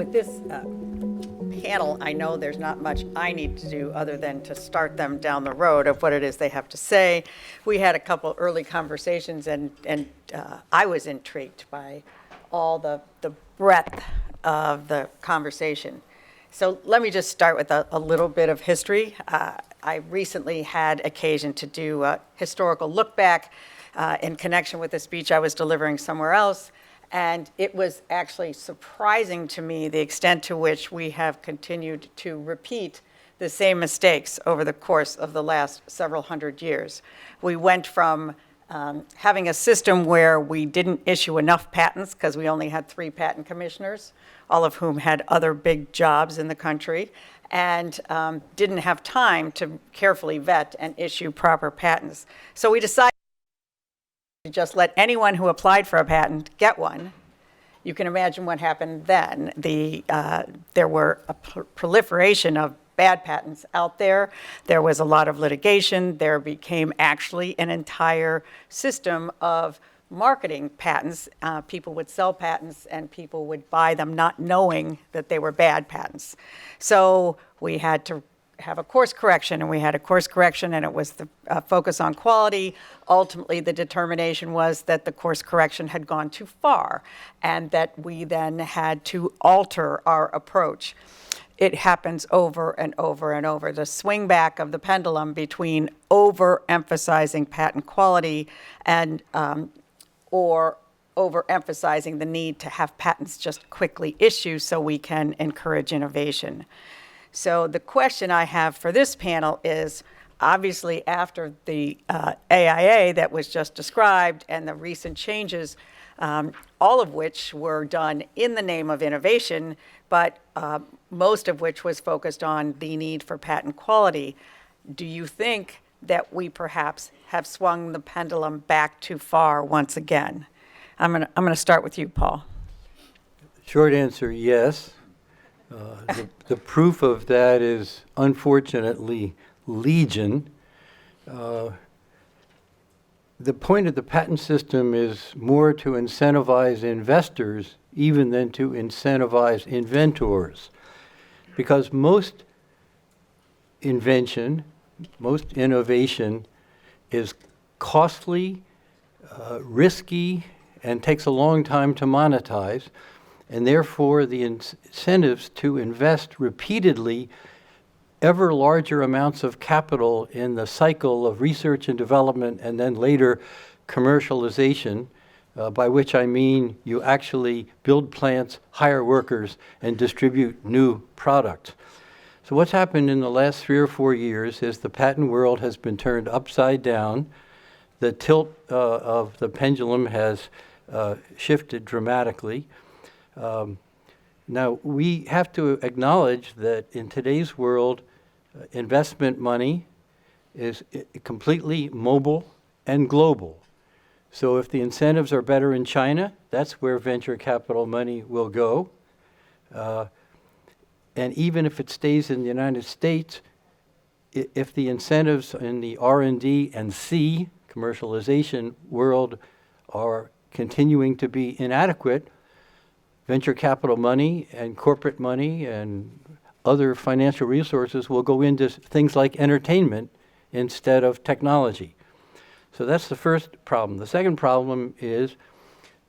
with this panel, I know there's not much I need to do other than to start them down the road of what it is they have to say. We had a couple early conversations, and I was intrigued by all the breadth of the conversation. So let me just start with a little bit of history. I recently had occasion to do a historical look back in connection with a speech I was delivering somewhere else. And it was actually surprising to me the extent to which we have continued to repeat the same mistakes over the course of the last several hundred years. We went from having a system where we didn't issue enough patents because we only had 3 patent commissioners, all of whom had other big jobs in the country, and didn't have time to carefully vet and issue proper patents. So we decided to just let anyone who applied for a patent get one. You can imagine what happened then. There were a proliferation of bad patents out there. There was a lot of litigation. There became actually an entire system of marketing patents. People would sell patents and people would buy them not knowing that they were bad patents. So we had to have a course correction, and we had a course correction, and it was the focus on quality. Ultimately, the determination was that the course correction had gone too far, and that we then had to alter our approach. It happens over and over and over. The swing back of the pendulum between overemphasizing patent quality and or overemphasizing the need to have patents just quickly issued so we can encourage innovation. So the question I have for this panel is, obviously after the AIA that was just described and the recent changes, all of which were done in the name of innovation, but most of which was focused on the need for patent quality, do you think that we perhaps have swung the pendulum back too far once again? I'm gonna start with you, Paul. Short answer, yes. The proof of that is unfortunately legion. The point of the patent system is more to incentivize investors even than to incentivize inventors. Because most invention, most innovation is costly, risky, and takes a long time to monetize. And therefore, the incentives to invest repeatedly ever larger amounts of capital in the cycle of research and development and then later commercialization, by which I mean you actually build plants, hire workers, and distribute new products. So what's happened in the last 3 or 4 years is the patent world has been turned upside down. The tilt of the pendulum has shifted dramatically. Now, we have to acknowledge that in today's world, investment money is completely mobile and global. So if the incentives are better in China, that's where venture capital money will go. And even if it stays in the United States, if the incentives in the R&D and C, commercialization world, are continuing to be inadequate, venture capital money and corporate money and other financial resources will go into things like entertainment instead of technology. So that's the first problem. The second problem is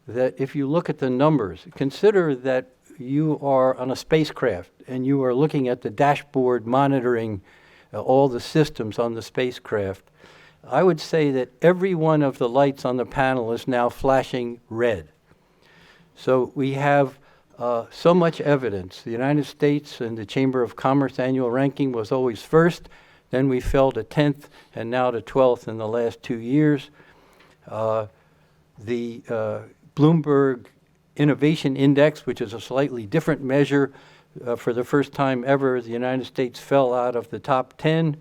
that if you look at the numbers, consider that you are on a spacecraft and you are looking at the dashboard monitoring all the systems on the spacecraft. I would say that every one of the lights on the panel is now flashing red. So we have so much evidence. The United States and the Chamber of Commerce annual ranking was always first, then we fell to 10th, and now to 12th in the last 2 years. The Bloomberg Innovation Index, which is a slightly different measure, for the first time ever, the United States fell out of the top 10.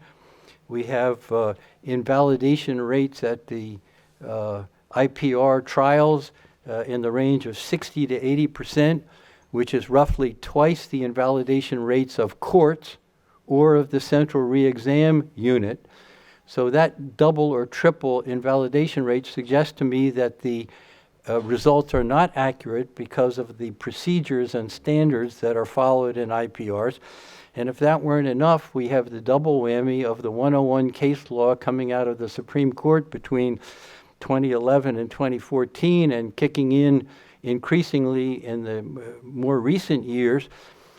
We have invalidation rates at the IPR trials in the range of 60 to 80%, which is roughly twice the invalidation rates of courts or of the central re-exam unit. So that double or triple invalidation rate suggests to me that the results are not accurate because of the procedures and standards that are followed in IPRs. And if that weren't enough, we have the double whammy of the 101 case law coming out of the Supreme Court between 2011 and 2014 and kicking in increasingly in the more recent years.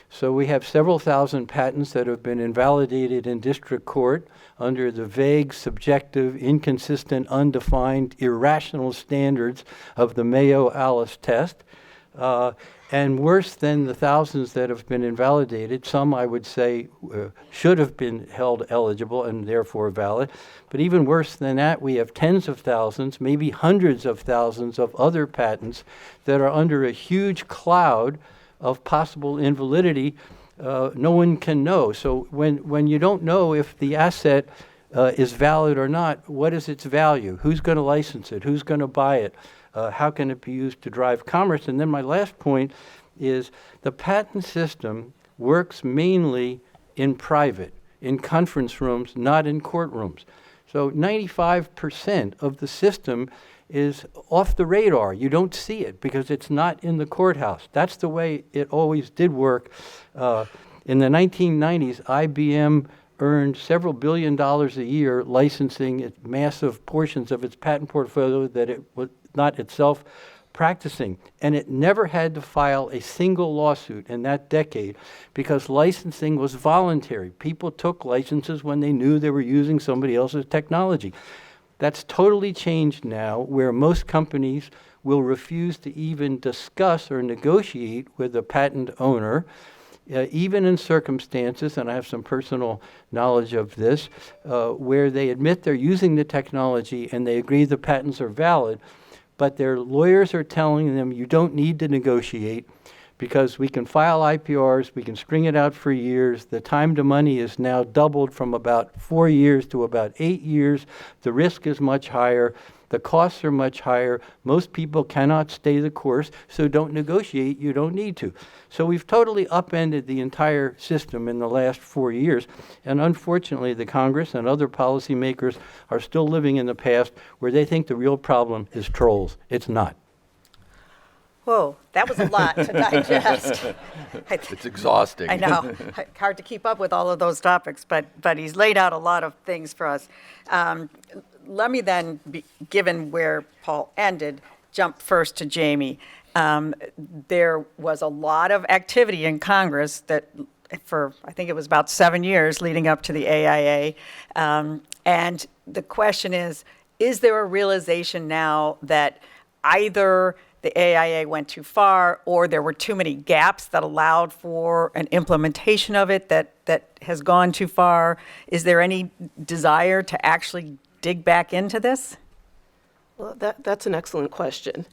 So we have several thousand patents that have been invalidated in district court under the vague, subjective, inconsistent, undefined, irrational standards of the Mayo-Alice test. And worse than the thousands that have been invalidated, some I would say should have been held eligible and therefore valid. But even worse than that, we have tens of thousands, maybe hundreds of thousands of other patents that are under a huge cloud of possible invalidity. No one can know. So when you don't know if the asset is valid or not, what is its value? Who's going to license it? Who's going to buy it? How can it be used to drive commerce? And then my last point is the patent system works mainly in private, in conference rooms, not in courtrooms. So 95% of the system is off the radar. You don't see it because it's not in the courthouse. That's the way it always did work. In the 1990s, IBM earned several $billions a year licensing massive portions of its patent portfolio that it was not itself practicing. And it never had to file a single lawsuit in that decade because licensing was voluntary. People took licenses when they knew they were using somebody else's technology. That's totally changed now, where most companies will refuse to even discuss or negotiate with the patent owner, even in circumstances, and I have some personal knowledge of this, where they admit they're using the technology and they agree the patents are valid, but their lawyers are telling them you don't need to negotiate because we can file IPRs, we can string it out for years. The time to money is now doubled from about 4 years to about 8 years. The risk is much higher. The costs are much higher. Most people cannot stay the course, so don't negotiate. You don't need to. So we've totally upended the entire system in the last 4 years. And unfortunately, the Congress and other policymakers are still living in the past where they think the real problem is trolls. It's not. Whoa, that was a lot to digest. It's exhausting. I know. Hard to keep up with all of those topics, but he's laid out a lot of things for us. Let me then, given where Paul ended, jump first to Jamie. There was a lot of activity in Congress that for, I think it was about 7 years leading up to the AIA. And the question is there a realization now that either the AIA went too far or there were too many gaps that allowed for an implementation of it that has gone too far? Is there any desire to actually dig back into this? Well, that's an excellent question.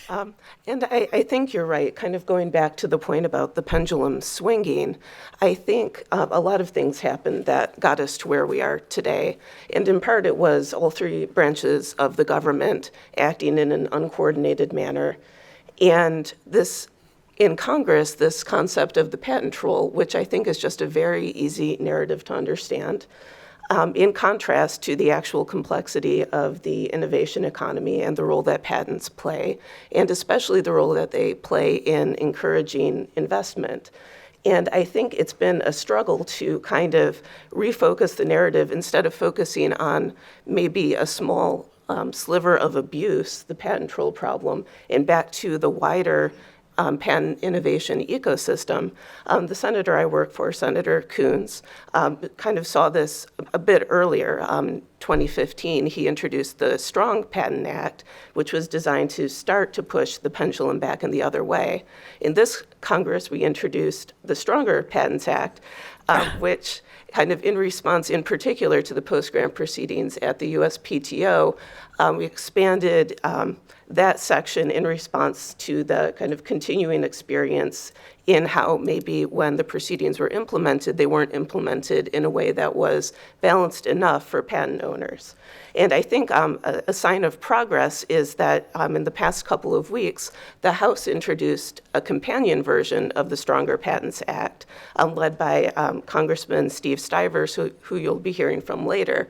And I think you're right, kind of going back to the point about the pendulum swinging. I think a lot of things happened that got us to where we are today. And in part, it was all three branches of the government acting in an uncoordinated manner. And this, in Congress, this concept of the patent troll, which I think is just a very easy narrative to understand, in contrast to the actual complexity of the innovation economy and the role that patents play, and especially the role that they play in encouraging investment. And I think it's been a struggle to kind of refocus the narrative instead of focusing on maybe a small sliver of abuse, the patent troll problem, and back to the wider patent innovation ecosystem. The senator I work for, Senator Coons, kind of saw this a bit earlier. 2015, he introduced the Strong Patent Act, which was designed to start to push the pendulum back in the other way. In this Congress, we introduced the Stronger Patents Act, which kind of in response in particular to the post-grant proceedings at the USPTO, we expanded that section in response to the kind of continuing experience in how maybe when the proceedings were implemented, they weren't implemented in a way that was balanced enough for patent owners. And I think a sign of progress is that in the past couple of weeks, the House introduced a companion version of the Stronger Patents Act, led by Congressman Steve Stivers, who you'll be hearing from later.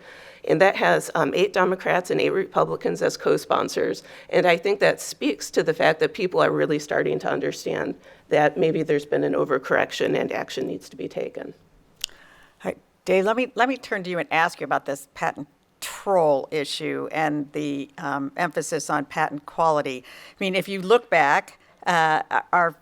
And that has 8 Democrats and 8 Republicans as co-sponsors. And I think that speaks to the fact that people are really starting to understand that maybe there's been an overcorrection and action needs to be taken. All right, Dave, let me turn to you and ask you about this patent troll issue and the emphasis on patent quality. I mean, if you look back, our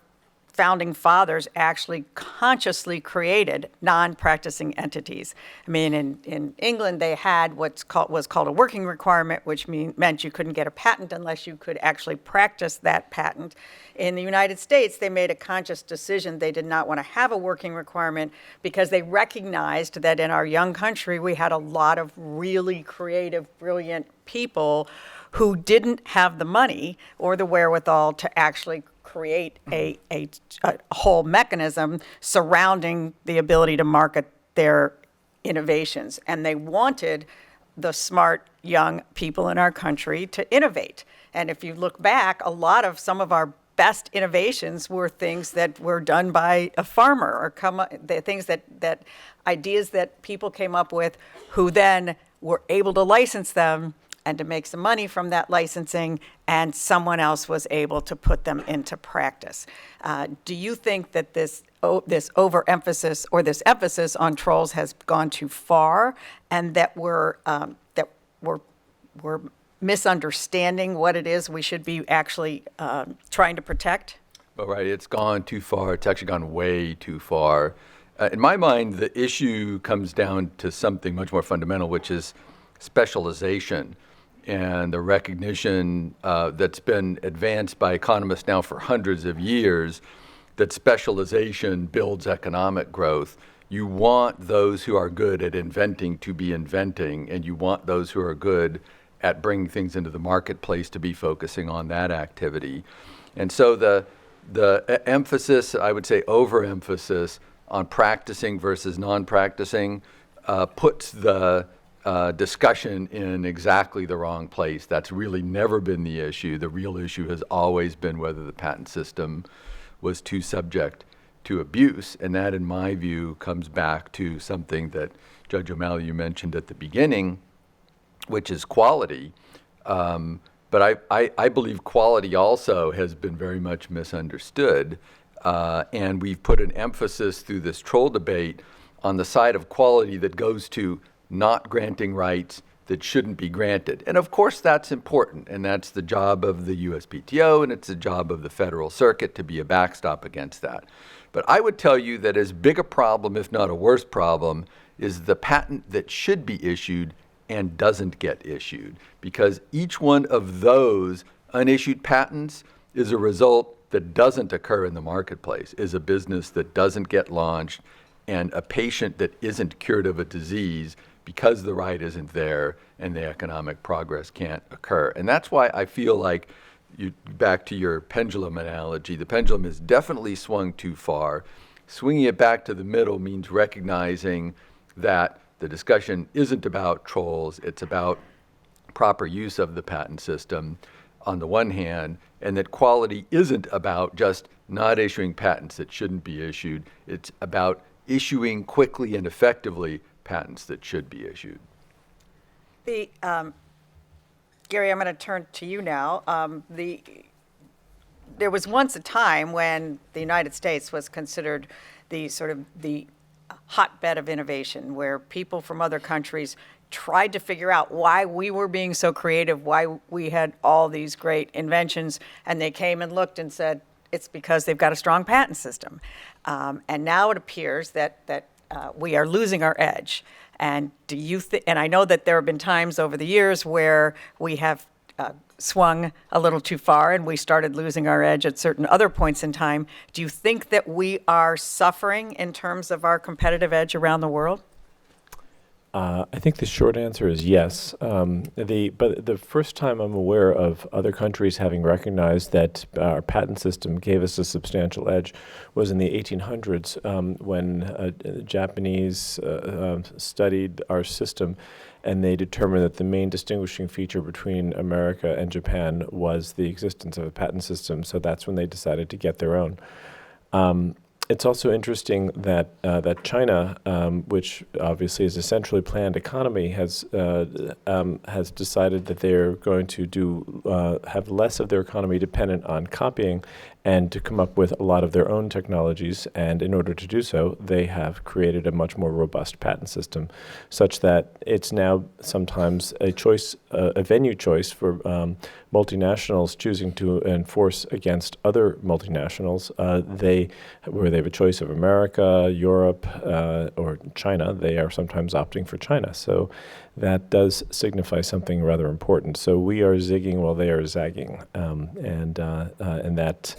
founding fathers actually consciously created non-practicing entities. I mean, in England, they had was called a working requirement, which meant you couldn't get a patent unless you could actually practice that patent. In the United States, they made a conscious decision they did not want to have a working requirement because they recognized that in our young country, we had a lot of really creative, brilliant people who didn't have the money or the wherewithal to actually create a whole mechanism surrounding the ability to market their innovations. And they wanted the smart young people in our country to innovate. And if you look back, some of our best innovations were things that were done by a farmer or ideas that people came up with who then were able to license them and to make some money from that licensing, and someone else was able to put them into practice. Do you think that this overemphasis or this emphasis on trolls has gone too far, and that we're misunderstanding what it is we should be actually trying to protect? Well, right, it's gone too far. It's actually gone way too far. In my mind, the issue comes down to something much more fundamental, which is specialization and the recognition that's been advanced by economists now for hundreds of years that specialization builds economic growth. You want those who are good at inventing to be inventing, and you want those who are good at bringing things into the marketplace to be focusing on that activity. And so the emphasis, I would say overemphasis, on practicing versus non-practicing puts the discussion in exactly the wrong place. That's really never been the issue. The real issue has always been whether the patent system was too subject to abuse. And that, in my view, comes back to something that Judge O'Malley, you mentioned at the beginning, which is quality. But I believe quality also has been very much misunderstood. And we've put an emphasis through this troll debate on the side of quality that goes to not granting rights that shouldn't be granted. And of course that's important, and that's the job of the USPTO, and it's the job of the Federal Circuit to be a backstop against that. But I would tell you that as big a problem, if not a worse problem, is the patent that should be issued and doesn't get issued. Because each one of those unissued patents is a result that doesn't occur in the marketplace, is a business that doesn't get launched, and a patient that isn't cured of a disease because the right isn't there and the economic progress can't occur. And that's why I feel like, back to your pendulum analogy, the pendulum has definitely swung too far. Swinging it back to the middle means recognizing that the discussion isn't about trolls, it's about proper use of the patent system on the one hand, and that quality isn't about just not issuing patents that shouldn't be issued. It's about issuing quickly and effectively patents that should be issued. Gary, I'm going to turn to you now. There was once a time when the United States was considered the hotbed of innovation, where people from other countries tried to figure out why we were being so creative, why we had all these great inventions, and they came and looked and said, it's because they've got a strong patent system. And now it appears that we are losing our edge. And and I know that there have been times over the years where we have swung a little too far and we started losing our edge at certain other points in time. Do you think that we are suffering in terms of our competitive edge around the world? I think the short answer is yes. But the first time I'm aware of other countries having recognized that our patent system gave us a substantial edge was in the 1800s when the Japanese studied our system, and they determined that the main distinguishing feature between America and Japan was the existence of a patent system. So that's when they decided to get their own. it's also interesting that China, which obviously is a centrally planned economy, has decided that they're going to have less of their economy dependent on copying, and to come up with a lot of their own technologies. And in order to do so, they have created a much more robust patent system, such that it's now sometimes a choice, a venue choice for multinationals choosing to enforce against other multinationals. Where they have a choice of America, Europe, or China, they are sometimes opting for China. So that does signify something rather important. So we are zigging while they are zagging, and that.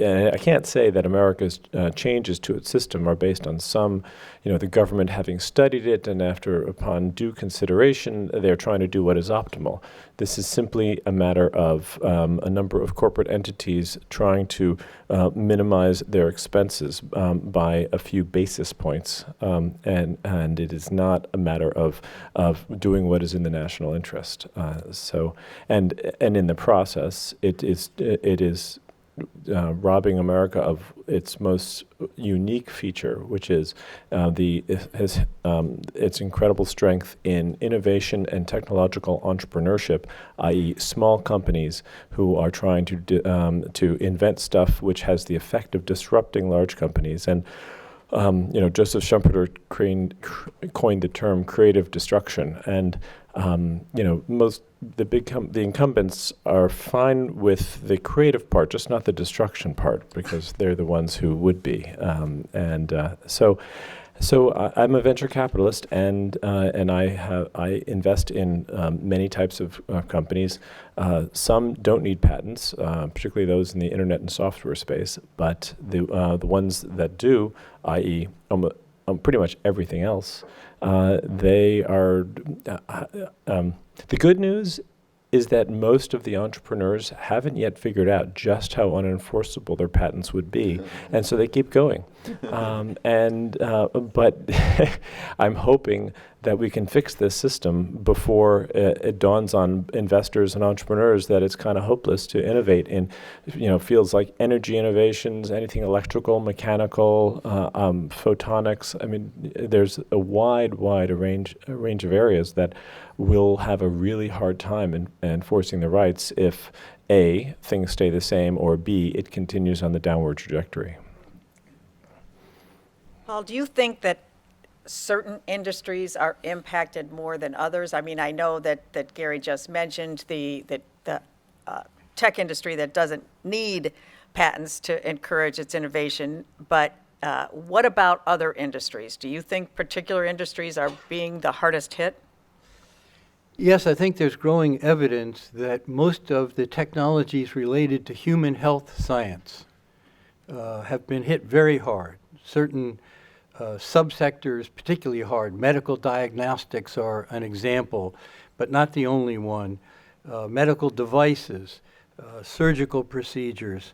I can't say that America's changes to its system are based on some, the government having studied it, and upon due consideration, they're trying to do what is optimal. This is simply a matter of a number of corporate entities trying to minimize their expenses by a few basis points, and it is not a matter of doing what is in the national interest. And in the process, it is robbing America of its most unique feature, which is its incredible strength in innovation and technological entrepreneurship, i.e., small companies who are trying to invent stuff which has the effect of disrupting large companies. And Joseph Schumpeter coined the term creative destruction, and the incumbents are fine with the creative part, just not the destruction part, because they're the ones who would be. So I'm a venture capitalist, and I invest in many types of companies. Some don't need patents, particularly those in the internet and software space. But the ones that do, i.e., pretty much everything else, they are. The good news is that most of the entrepreneurs haven't yet figured out just how unenforceable their patents would be, and so they keep going. But I'm hoping that we can fix this system before it dawns on investors and entrepreneurs that it's kind of hopeless to innovate in, fields like energy innovations, anything electrical, mechanical, photonics. I mean, there's a wide range of areas that will have a really hard time in enforcing the rights if A, things stay the same, or B, it continues on the downward trajectory. Paul, do you think that certain industries are impacted more than others? I mean, I know that Gary just mentioned the tech industry that doesn't need patents to encourage its innovation, but what about other industries? Do you think particular industries are being the hardest hit? Yes, I think there's growing evidence that most of the technologies related to human health science have been hit very hard. Certain subsectors particularly hard. Medical diagnostics are an example, but not the only one. Medical devices, surgical procedures,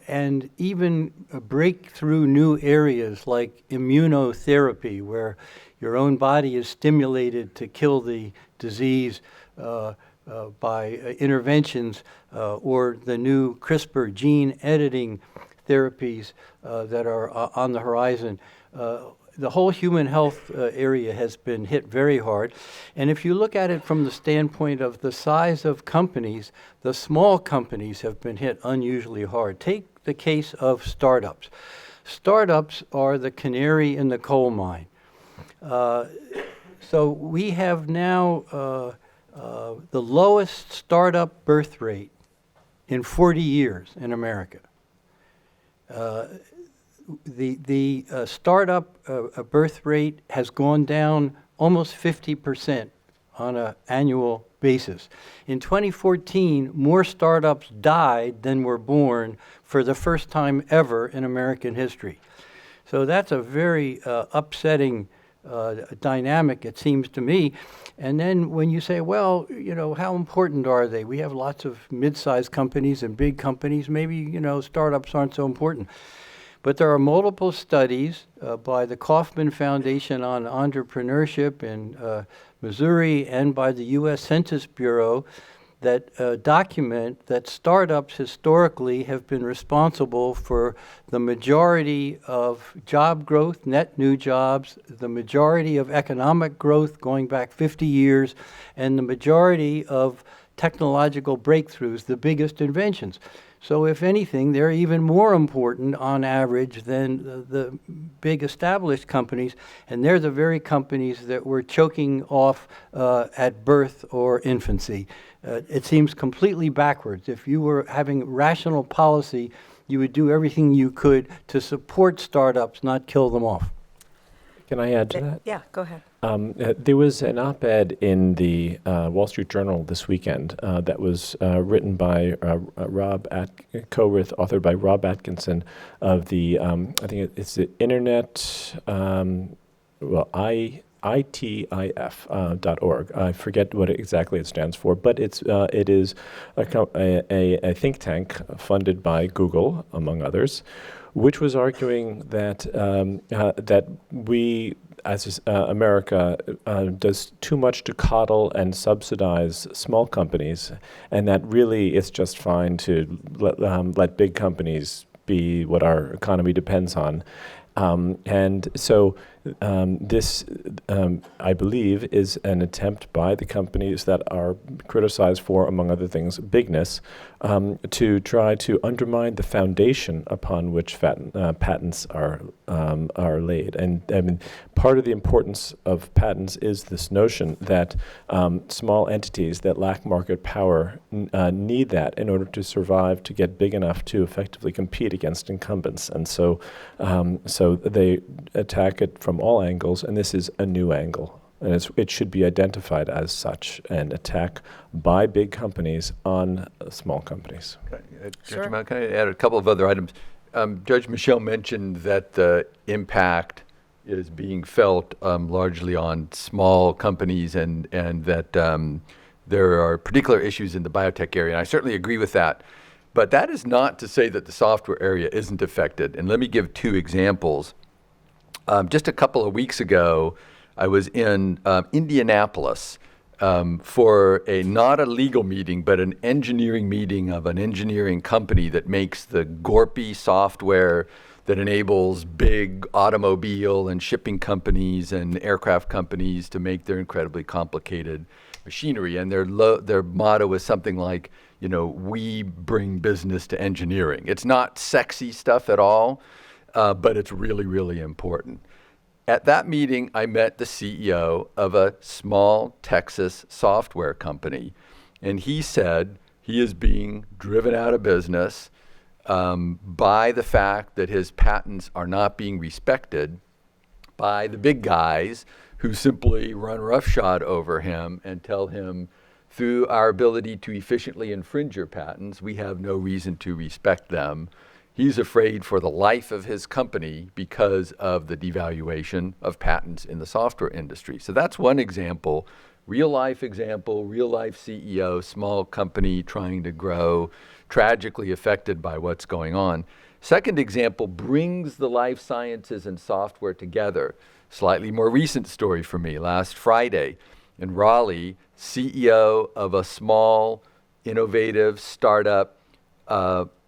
and even breakthrough new areas like immunotherapy, where your own body is stimulated to kill the disease by interventions, or the new CRISPR gene editing therapies that are on the horizon. The whole human health area has been hit very hard. And if you look at it from the standpoint of the size of companies, the small companies have been hit unusually hard. Take the case of startups. Startups are the canary in the coal mine. So we have now the lowest startup birth rate in 40 years in America. The startup birth rate has gone down almost 50% on an annual basis. In 2014, more startups died than were born for the first time ever in American history. So that's a very upsetting dynamic, it seems to me. And then when you say, well, how important are they? We have lots of mid-sized companies and big companies. Maybe, startups aren't so important. But there are multiple studies by the Kauffman Foundation on Entrepreneurship in Missouri and by the U.S. Census Bureau that document that startups historically have been responsible for the majority of job growth, net new jobs, the majority of economic growth going back 50 years, and the majority of technological breakthroughs, the biggest inventions. So if anything, they're even more important on average than the big established companies, and they're the very companies that we're choking off at birth or infancy. It seems completely backwards. If you were having rational policy, you would do everything you could to support startups, not kill them off. Can I add to that? Yeah, go ahead. There was an op-ed in the Wall Street Journal this weekend that was written by authored by Rob Atkinson of the, I think it's the Internet, ITIF.org. I forget what exactly it stands for, but it is a think tank funded by Google, among others, which was arguing that that we, as America, does too much to coddle and subsidize small companies, and that really it's just fine to let big companies be what our economy depends on. And so this, I believe, is an attempt by the companies that are criticized for, among other things, bigness, to try to undermine the foundation upon which patents are laid. And I mean, part of the importance of patents is this notion that small entities that lack market power need that in order to survive, to get big enough to effectively compete against incumbents. And so, so they attack it from all angles, and this is a new angle. And it should be identified as such, an attack by big companies on small companies. Sure. Can I add a couple of other items? Judge Michelle mentioned that the impact is being felt largely on small companies, and that there are particular issues in the biotech area. And I certainly agree with that. But that is not to say that the software area isn't affected. And let me give two examples. Just a couple of weeks ago, I was in Indianapolis for not a legal meeting, but an engineering meeting of an engineering company that makes the Gorpy software that enables big automobile and shipping companies and aircraft companies to make their incredibly complicated machinery. And their motto is something like, you know, we bring business to engineering. It's not sexy stuff at all, but it's really, really important. At that meeting, I met the CEO of a small Texas software company, and he said he is being driven out of business by the fact that his patents are not being respected by the big guys who simply run roughshod over him and tell him, through our ability to efficiently infringe your patents, we have no reason to respect them. He's afraid for the life of his company because of the devaluation of patents in the software industry. So that's one example, real life CEO, small company trying to grow, tragically affected by what's going on. Second example brings the life sciences and software together. Slightly more recent story for me. Last Friday in Raleigh, CEO of a small, innovative startup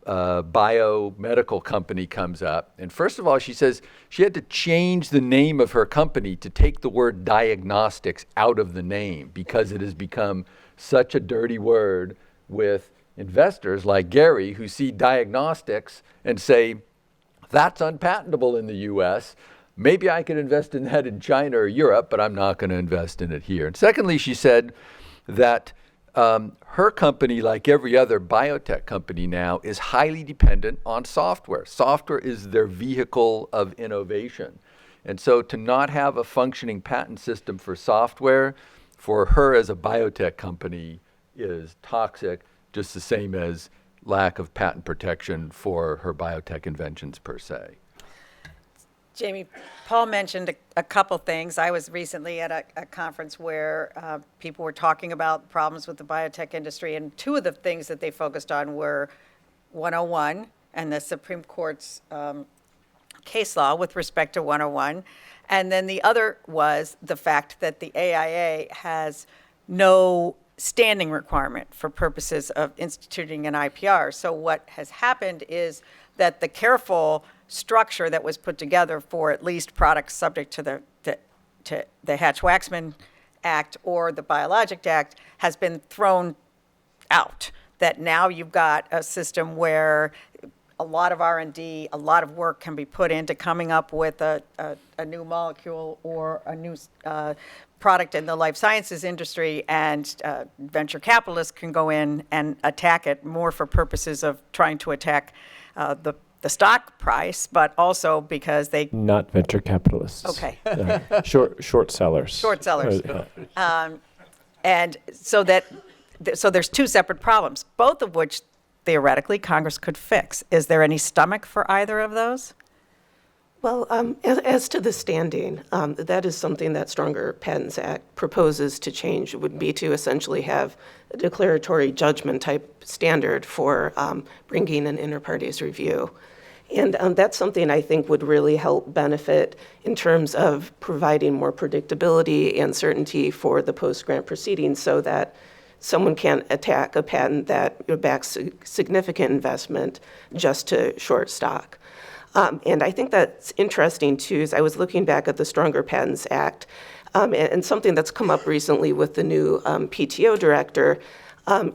biomedical company comes up. And first of all, she says she had to change the name of her company to take the word diagnostics out of the name because it has become such a dirty word with investors like Gary who see diagnostics and say, that's unpatentable in the US. Maybe I could invest in that in China or Europe, but I'm not going to invest in it here. And secondly, she said that her company, like every other biotech company now, is highly dependent on software. Software is their vehicle of innovation. And so to not have a functioning patent system for software, for her as a biotech company, is toxic, just the same as lack of patent protection for her biotech inventions per se. Jamie, Paul mentioned a couple things. I was recently at a conference where people were talking about problems with the biotech industry, and two of the things that they focused on were 101 and the Supreme Court's case law with respect to 101, and then the other was the fact that the AIA has no standing requirement for purposes of instituting an IPR. So what has happened is that the careful structure that was put together for at least products subject to the Hatch-Waxman Act or the Biologic Act has been thrown out. That now you've got a system where a lot of R&D, a lot of work can be put into coming up with a new molecule or a new product in the life sciences industry, and venture capitalists can go in and attack it more for purposes of trying to attack the stock price, but also because they... Not venture capitalists. Okay. Short sellers. Short sellers. And so there's two separate problems, both of which theoretically Congress could fix. Is there any stomach for either of those? Well, as to the standing, that is something that Stronger Patents Act proposes to change. It would be to essentially have a declaratory judgment type standard for bringing an inter partes review. And that's something I think would really help benefit in terms of providing more predictability and certainty for the post-grant proceedings so that someone can't attack a patent that backs significant investment just to short stock. And I think that's interesting, too, as I was looking back at the Stronger Patents Act, and something that's come up recently with the new PTO director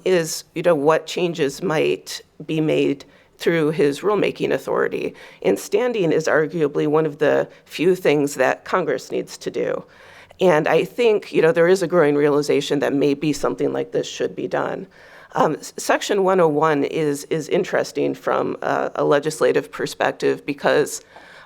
is, what changes might be made through his rulemaking authority. And standing is arguably one of the few things that Congress needs to do. And I think, there is a growing realization that maybe something like this should be done. Section 101 is interesting from a legislative perspective because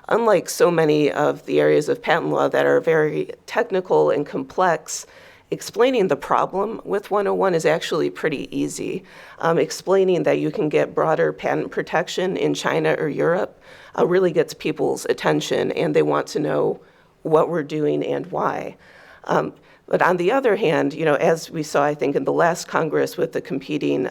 unlike so many of the areas of patent law that are very technical and complex, explaining the problem with 101 is actually pretty easy. Explaining that you can get broader patent protection in China or Europe really gets people's attention, and they want to know what we're doing and why. But on the other hand, as we saw, I think, in the last Congress with the competing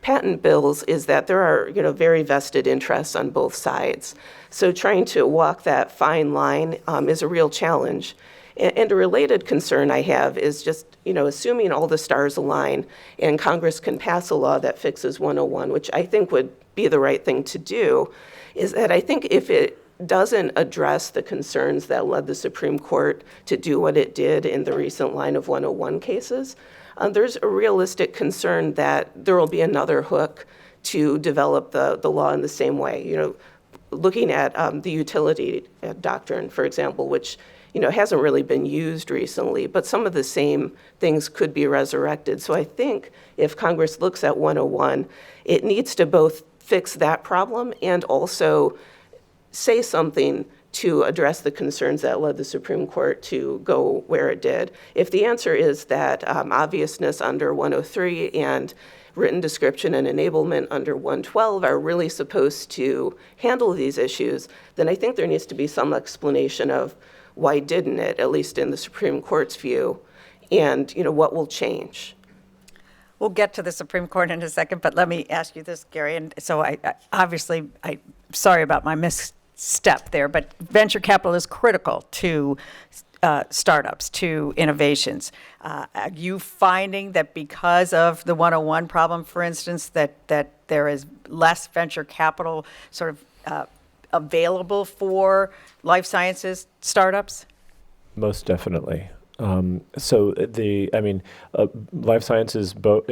patent bills, is that there are, very vested interests on both sides. So trying to walk that fine line is a real challenge. And a related concern I have is just, assuming all the stars align and Congress can pass a law that fixes 101, which I think would be the right thing to do, is that I think if it doesn't address the concerns that led the Supreme Court to do what it did in the recent line of 101 cases, there's a realistic concern that there will be another hook to develop the law in the same way. Looking at the utility doctrine, for example, which hasn't really been used recently, but some of the same things could be resurrected. So I think if Congress looks at 101, it needs to both fix that problem and also say something to address the concerns that led the Supreme Court to go where it did. If the answer is that obviousness under 103 and written description and enablement under 112 are really supposed to handle these issues, then I think there needs to be some explanation of why didn't it, at least in the Supreme Court's view, and what will change. We'll get to the Supreme Court in a second, but let me ask you this, Gary. And so I'm sorry about my misstep there, but venture capital is critical to startups, to innovations. Are you finding that because of the 101 problem, for instance, that there is less venture capital sort of available for life sciences startups? Most definitely. Life sciences, both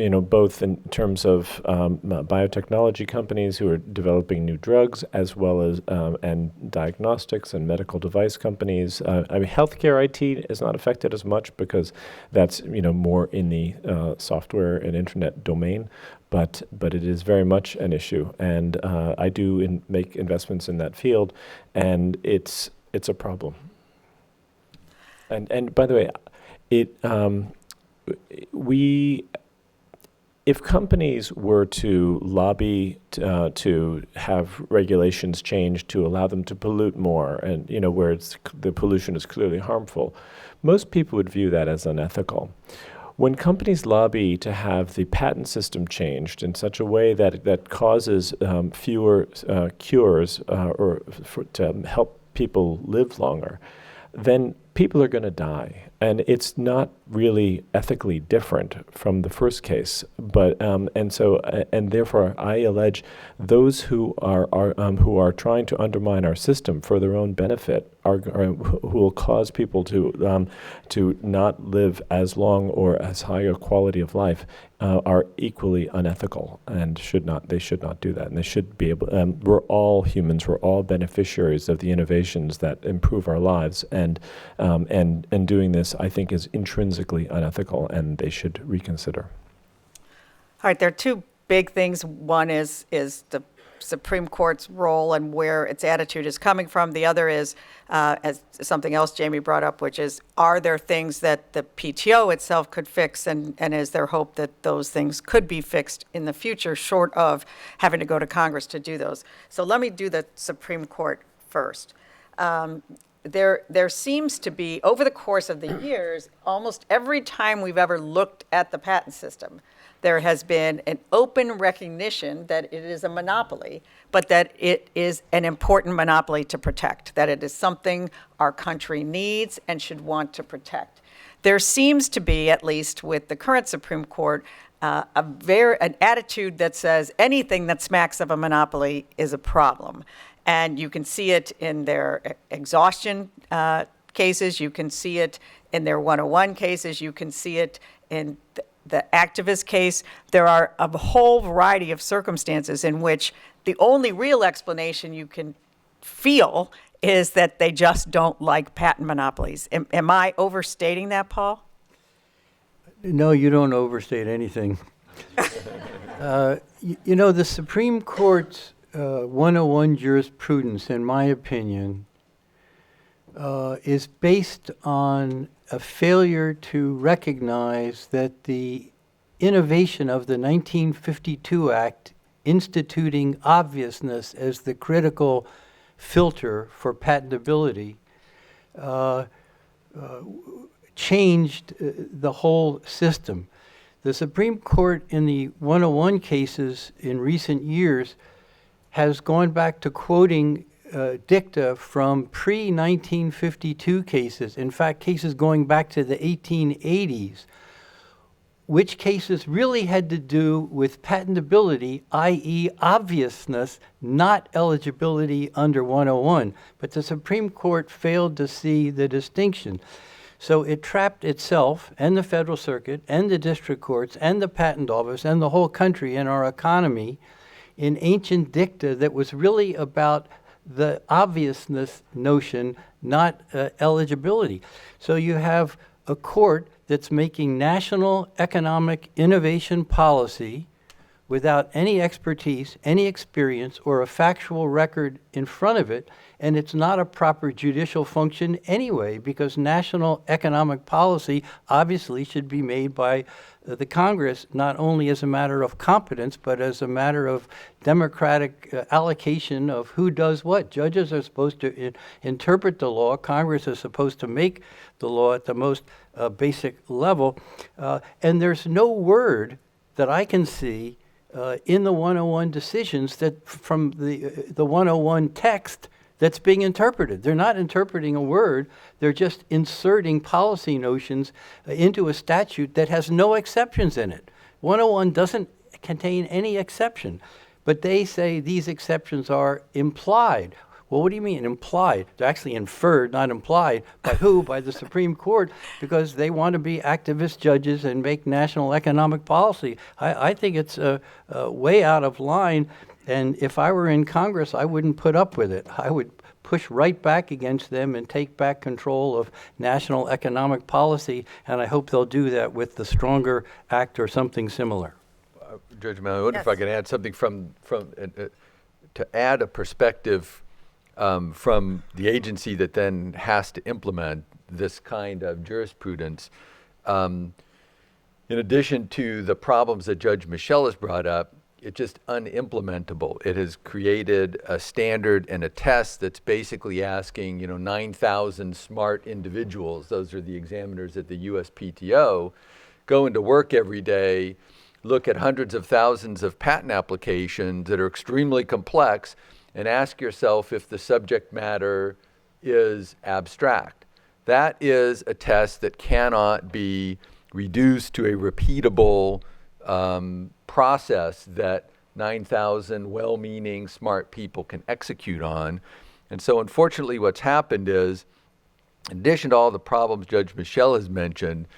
in terms of biotechnology companies who are developing new drugs, as well as and diagnostics and medical device companies. Healthcare IT is not affected as much because that's more in the software and internet domain. But it is very much an issue, and I do make investments in that field, and it's a problem. And by the way, if companies were to lobby to have regulations changed to allow them to pollute more, and where the pollution is clearly harmful, most people would view that as unethical. When companies lobby to have the patent system changed in such a way that causes fewer cures to help people live longer, then people are going to die. And it's not really ethically different from the first case, but and therefore I allege those who are trying to undermine our system for their own benefit who will cause people to not live as long or as high a quality of life are equally unethical and should not do that, and they should be able. We're all humans. We're all beneficiaries of the innovations that improve our lives, and doing this, I think, is intrinsically unethical, and they should reconsider. All right, there are two big things. One is the Supreme Court's role and where its attitude is coming from. The other is, as something else Jamie brought up, which is, are there things that the PTO itself could fix, and is there hope that those things could be fixed in the future, short of having to go to Congress to do those? So let me do the Supreme Court first. There seems to be, over the course of the years, almost every time we've ever looked at the patent system, there has been an open recognition that it is a monopoly, but that it is an important monopoly to protect, that it is something our country needs and should want to protect. There seems to be, at least with the current Supreme Court, an attitude that says anything that smacks of a monopoly is a problem. And you can see it in their exhaustion cases, you can see it in their 101 cases, you can see it in the activist case. There are a whole variety of circumstances in which the only real explanation you can feel is that they just don't like patent monopolies. Am I overstating that, Paul? No, you don't overstate anything. The Supreme Court's 101 jurisprudence, in my opinion, is based on a failure to recognize that the innovation of the 1952 Act instituting obviousness as the critical filter for patentability changed the whole system. The Supreme Court in the 101 cases in recent years has gone back to quoting dicta from pre-1952 cases, in fact, cases going back to the 1880s, which cases really had to do with patentability, i.e. obviousness, not eligibility under 101. But the Supreme Court failed to see the distinction. So it trapped itself and the Federal Circuit and the district courts and the Patent Office and the whole country and our economy in ancient dicta that was really about the obviousness notion, not eligibility. So you have a court that's making national economic innovation policy without any expertise, any experience, or a factual record in front of it, and it's not a proper judicial function anyway, because national economic policy obviously should be made by the Congress, not only as a matter of competence, but as a matter of democratic allocation of who does what. Judges are supposed to interpret the law. Congress is supposed to make the law at the most basic level. And there's no word that I can see in the 101 decisions that from the 101 text that's being interpreted. They're not interpreting a word, they're just inserting policy notions into a statute that has no exceptions in it. 101 doesn't contain any exception, but they say these exceptions are implied. Well, what do you mean implied? They're actually inferred, not implied. By who? By the Supreme Court, because they want to be activist judges and make national economic policy. I think it's way out of line. And if I were in Congress, I wouldn't put up with it. I would push right back against them and take back control of national economic policy. And I hope they'll do that with the Stronger Act or something similar. Judge Malley, I wonder if Yes. I could add something to add a perspective from the agency that then has to implement this kind of jurisprudence. In addition to the problems that Judge Michel has brought up, it's just unimplementable. It has created a standard and a test that's basically asking, 9,000 smart individuals, those are the examiners at the USPTO, go into work every day, look at hundreds of thousands of patent applications that are extremely complex, and ask yourself if the subject matter is abstract. That is a test that cannot be reduced to a repeatable process that 9,000 well-meaning, smart people can execute on. And so unfortunately what's happened is, in addition to all the problems Judge Michel has mentioned,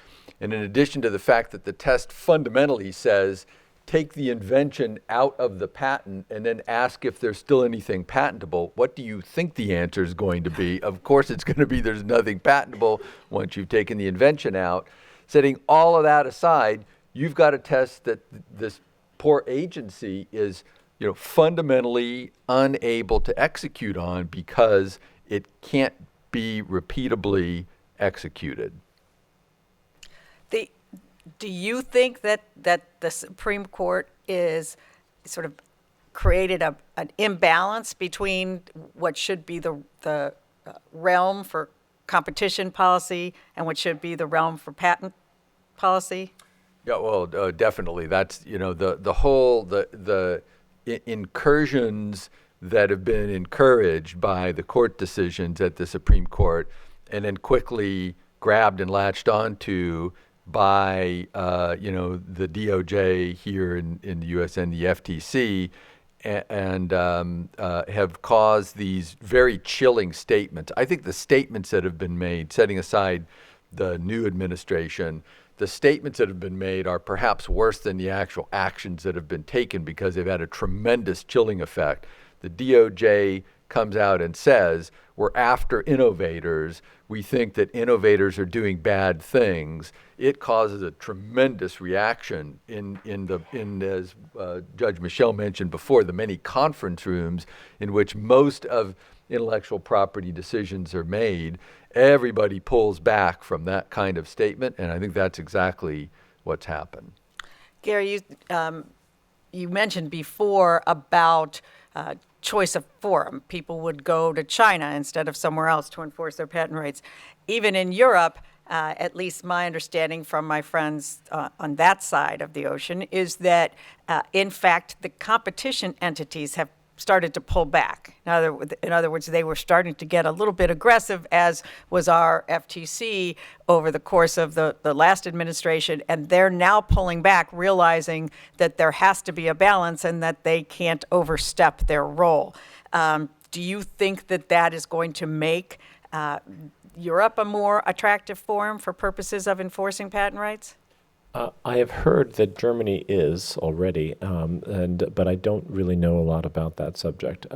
and in addition to the fact that the test fundamentally says, take the invention out of the patent and then ask if there's still anything patentable, what do you think the answer is going to be? Of course it's going to be there's nothing patentable once you've taken the invention out. Setting all of that aside, you've got a test that this poor agency is, fundamentally unable to execute on because it can't be repeatably executed. Do you think that the Supreme Court is sort of created an imbalance between what should be the realm for competition policy and what should be the realm for patent policy? Yeah, well, definitely. That's, the whole, the incursions that have been encouraged by the court decisions at the Supreme Court and then quickly grabbed and latched onto by, the DOJ here in the U.S. and the FTC, and have caused these very chilling statements. I think the statements that have been made, setting aside the new administration, the statements that have been made are perhaps worse than the actual actions that have been taken because they've had a tremendous chilling effect. The DOJ comes out and says, we're after innovators. We think that innovators are doing bad things. It causes a tremendous reaction in as Judge Michel mentioned before, the many conference rooms in which most of intellectual property decisions are made. Everybody pulls back from that kind of statement, and I think that's exactly what's happened. Gary, you mentioned before about choice of forum. People would go to China instead of somewhere else to enforce their patent rights. Even in Europe, at least my understanding from my friends on that side of the ocean, is that, in fact, the competition entities have started to pull back. In other words, they were starting to get a little bit aggressive, as was our FTC over the course of the last administration, and they're now pulling back, realizing that there has to be a balance and that they can't overstep their role. Do you think that is going to make Europe a more attractive forum for purposes of enforcing patent rights? I have heard that Germany is already, but I don't really know a lot about that subject.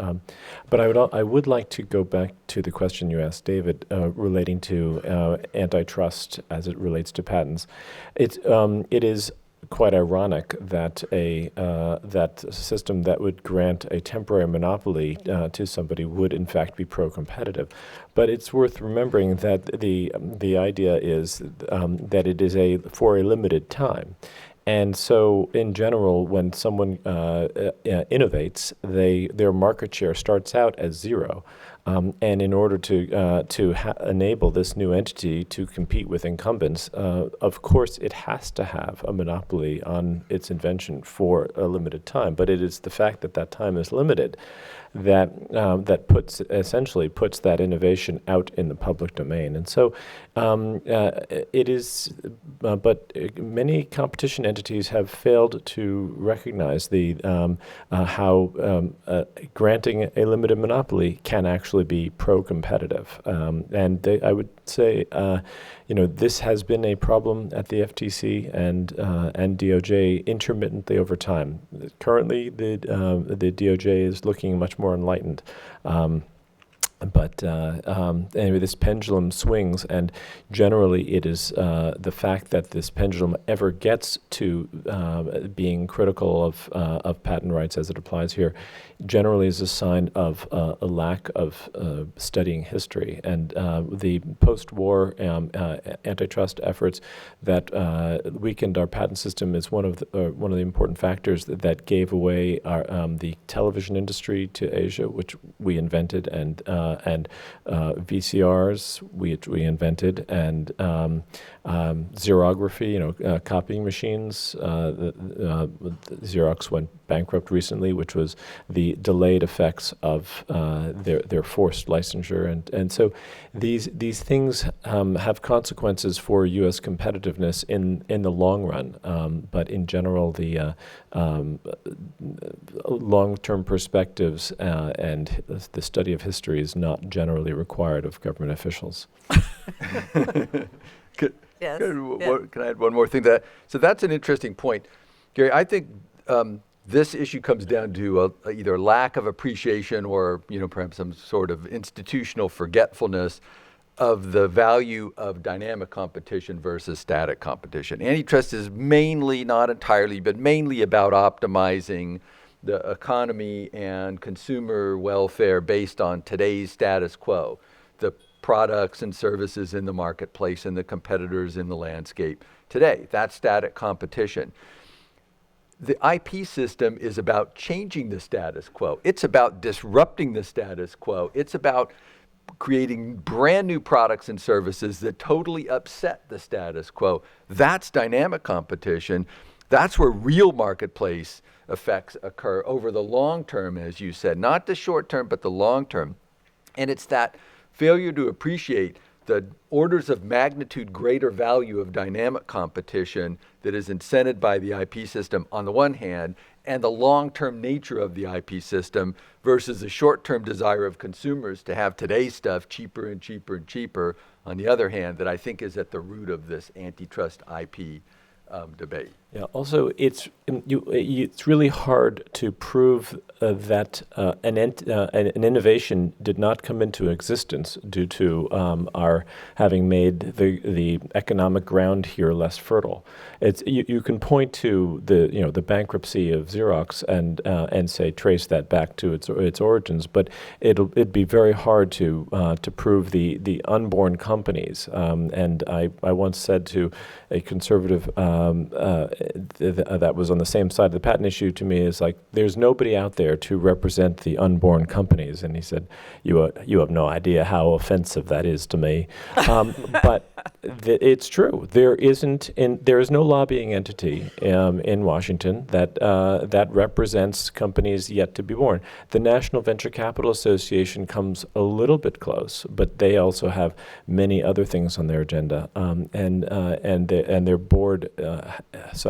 But I would like to go back to the question you asked, David, relating to antitrust as it relates to patents. It is quite ironic that that system that would grant a temporary monopoly to somebody would in fact be pro-competitive. But it's worth remembering that the idea is that it is for a limited time. And so, in general, when someone innovates, their market share starts out as zero. And in order to enable this new entity to compete with incumbents, of course, it has to have a monopoly on its invention for a limited time. But it is the fact that that time is limited that essentially puts that innovation out in the public domain. And so it is, but many competition entities have failed to recognize how granting a limited monopoly can actually be pro-competitive. And I would say, this has been a problem at the FTC and DOJ intermittently over time. Currently, the DOJ is looking much more enlightened. But anyway, this pendulum swings, and generally it is the fact that this pendulum ever gets to being critical of patent rights as it applies here, generally is a sign of a lack of studying history. And the post-war antitrust efforts that weakened our patent system is one of the important factors that gave away the television industry to Asia, which we invented, and VCRs which we invented, and xerography, copying machines. Xerox went bankrupt recently, which was the delayed effects of their forced licensure, and so these things have consequences for U.S. competitiveness in the long run. But in general, the long-term perspectives and the study of history is not generally required of government officials. Yes. Can I add one more thing to that? So that's an interesting point. Gary, I think this issue comes down to either lack of appreciation or, perhaps some sort of institutional forgetfulness of the value of dynamic competition versus static competition. Antitrust is mainly, not entirely, but mainly about optimizing the economy and consumer welfare based on today's status quo, the products and services in the marketplace and the competitors in the landscape today. That's static competition. The IP system is about changing the status quo. It's about disrupting the status quo. It's about creating brand new products and services that totally upset the status quo. That's dynamic competition. That's where real marketplace effects occur over the long term, as you said, not the short term, but the long term. And it's that failure to appreciate the orders of magnitude greater value of dynamic competition that is incented by the IP system on the one hand, and the long-term nature of the IP system versus the short-term desire of consumers to have today's stuff cheaper and cheaper and cheaper, on the other hand, that I think is at the root of this antitrust IP debate. Yeah. Also, it's really hard to prove that an innovation did not come into existence due to our having made the economic ground here less fertile. You can point to the bankruptcy of Xerox and say trace that back to its origins, but it'd be very hard to prove the unborn companies. And I once said to a conservative that was on the same side of the patent issue to me, is like, there's nobody out there to represent the unborn companies. And he said, you have no idea how offensive that is to me. But it's true. There is no lobbying entity in Washington that represents companies yet to be born. The National Venture Capital Association comes a little bit close, but they also have many other things on their agenda, and their board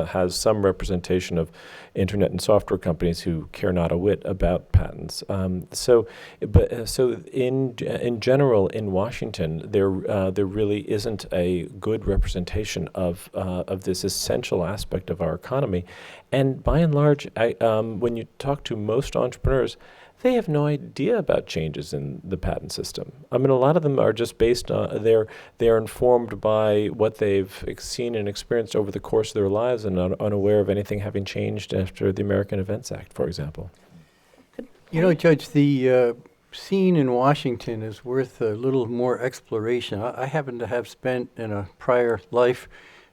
has some representation of internet and software companies who care not a whit about patents. So in general in Washington, there really isn't a good representation of this essential aspect of our economy, and by and large, when you talk to most entrepreneurs, they have no idea about changes in the patent system. I mean, a lot of them are just based on, they're informed by what they've seen and experienced over the course of their lives and unaware of anything having changed after the American Invents Act, for example. Judge, the scene in Washington is worth a little more exploration. I happen to have spent in a prior life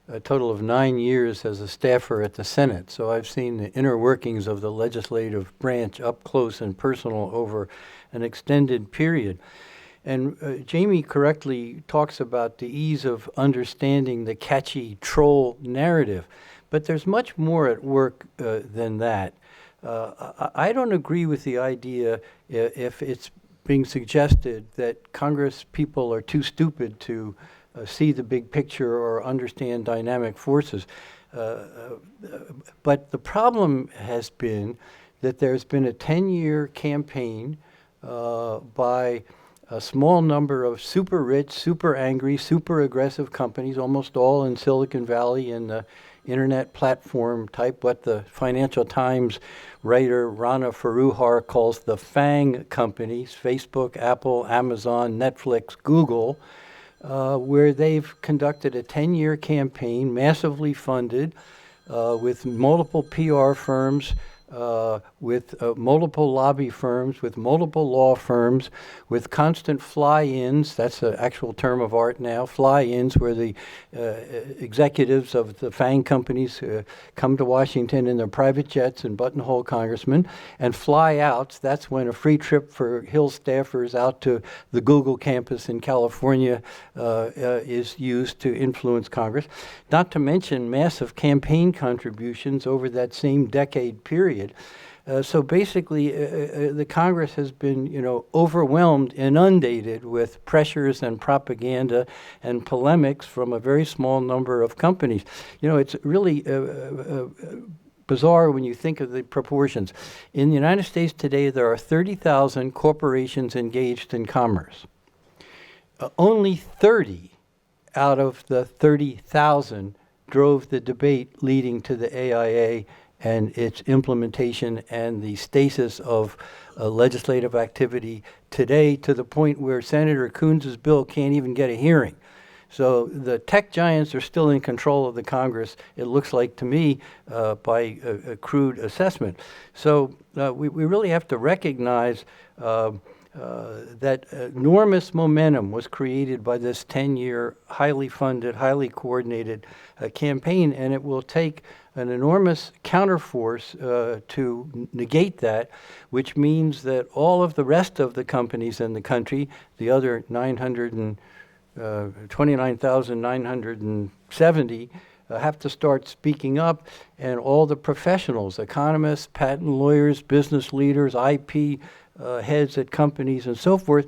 a total of 9 years as a staffer at the Senate, so I've seen the inner workings of the legislative branch up close and personal over an extended period. And Jamie correctly talks about the ease of understanding the catchy troll narrative, but there's much more at work than that. I don't agree with the idea if it's being suggested that Congress people are too stupid to see the big picture or understand dynamic forces. But the problem has been that there's been a 10-year campaign by a small number of super rich, super angry, super aggressive companies, almost all in Silicon Valley in the internet platform type, what the Financial Times writer Rana Foroohar calls the FANG companies, Facebook, Apple, Amazon, Netflix, Google, where they've conducted a 10-year campaign, massively funded, with multiple PR firms with multiple lobby firms, with multiple law firms, with constant fly-ins. That's an actual term of art now, fly-ins, where the executives of the FANG companies come to Washington in their private jets and buttonhole congressmen, and fly-outs. That's when a free trip for Hill staffers out to the Google campus in California is used to influence Congress. Not to mention massive campaign contributions over that same decade period. So basically, the Congress has been, overwhelmed, inundated with pressures and propaganda and polemics from a very small number of companies. It's really bizarre when you think of the proportions. In the United States today, there are 30,000 corporations engaged in commerce. Only 30 out of the 30,000 drove the debate leading to the AIA and its implementation and the stasis of legislative activity today, to the point where Senator Coons's bill can't even get a hearing. So the tech giants are still in control of the Congress, it looks like to me, by a crude assessment. So we really have to recognize that enormous momentum was created by this 10-year, highly funded, highly coordinated campaign, and it will take an enormous counterforce to negate that, which means that all of the rest of the companies in the country, the other 29,970, have to start speaking up, and all the professionals, economists, patent lawyers, business leaders, IP heads at companies and so forth,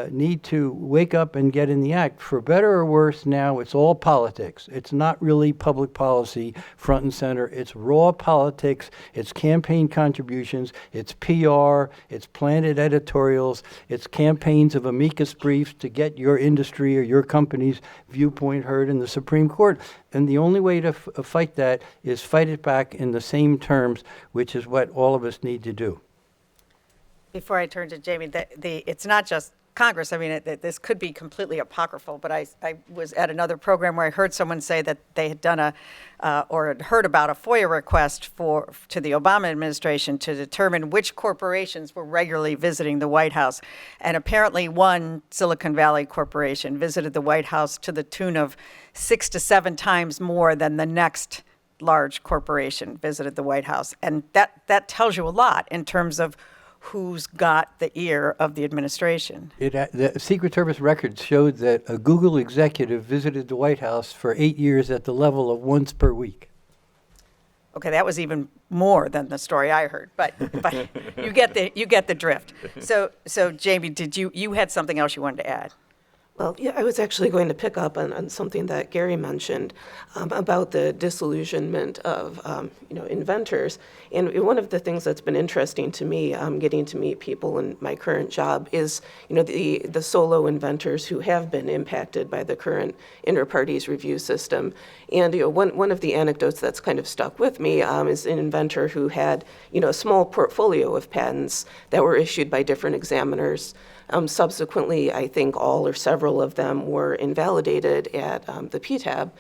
need to wake up and get in the act. For better or worse, now it's all politics. It's not really public policy front and center. It's raw politics. It's campaign contributions. It's PR. It's planted editorials. It's campaigns of amicus briefs to get your industry or your company's viewpoint heard in the Supreme Court. And the only way to fight that is fight it back in the same terms, which is what all of us need to do. Before I turn to Jamie, it's not just Congress. I mean, this could be completely apocryphal, but I was at another program where I heard someone say that they had done or had heard about a FOIA request to the Obama administration to determine which corporations were regularly visiting the White House. And apparently one Silicon Valley corporation visited the White House to the tune of 6 to 7 times more than the next large corporation visited the White House. And that tells you a lot in terms of who's got the ear of the administration. The Secret Service records showed that a Google executive visited the White House for 8 years at the level of once per week. Okay, that was even more than the story I heard, but you get the drift. So Jamie, you had something else you wanted to add? Well, yeah, I was actually going to pick up on something that Gary mentioned about the disillusionment of, inventors. And one of the things that's been interesting to me, getting to meet people in my current job, is, the solo inventors who have been impacted by the current inter-parties review system. And, one of the anecdotes that's kind of stuck with me is an inventor who had, a small portfolio of patents that were issued by different examiners. Subsequently, I think all or several of them were invalidated at the PTAB.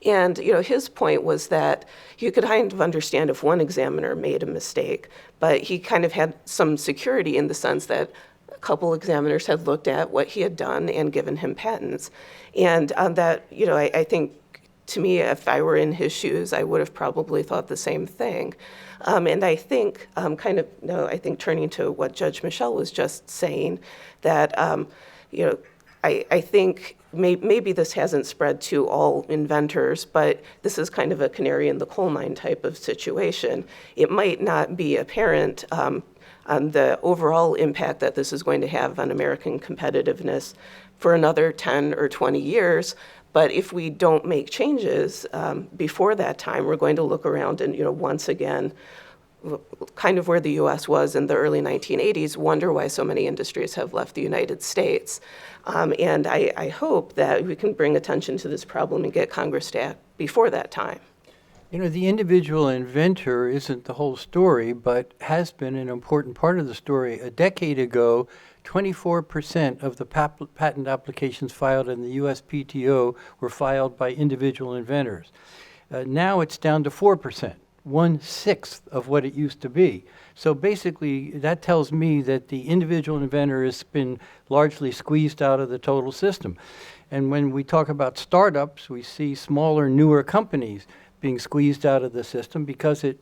And, his point was that you could kind of understand if one examiner made a mistake, but he kind of had some security in the sense that a couple examiners had looked at what he had done and given him patents. And that, I think, to me, if I were in his shoes, I would have probably thought the same thing. And I think, I think turning to what Judge Michelle was just saying, that, I think maybe this hasn't spread to all inventors, but this is kind of a canary in the coal mine type of situation. It might not be apparent on the overall impact that this is going to have on American competitiveness for another 10 or 20 years. But if we don't make changes before that time, we're going to look around and, once again, kind of where the U.S. was in the early 1980s, wonder why so many industries have left the United States. And I hope that we can bring attention to this problem and get Congress to act before that time. The individual inventor isn't the whole story, but has been an important part of the story. A decade ago, 24% of the patent applications filed in the USPTO were filed by individual inventors. Now it's down to 4%. 1/6 of what it used to be. So basically, that tells me that the individual inventor has been largely squeezed out of the total system. And when we talk about startups, we see smaller, newer companies being squeezed out of the system because it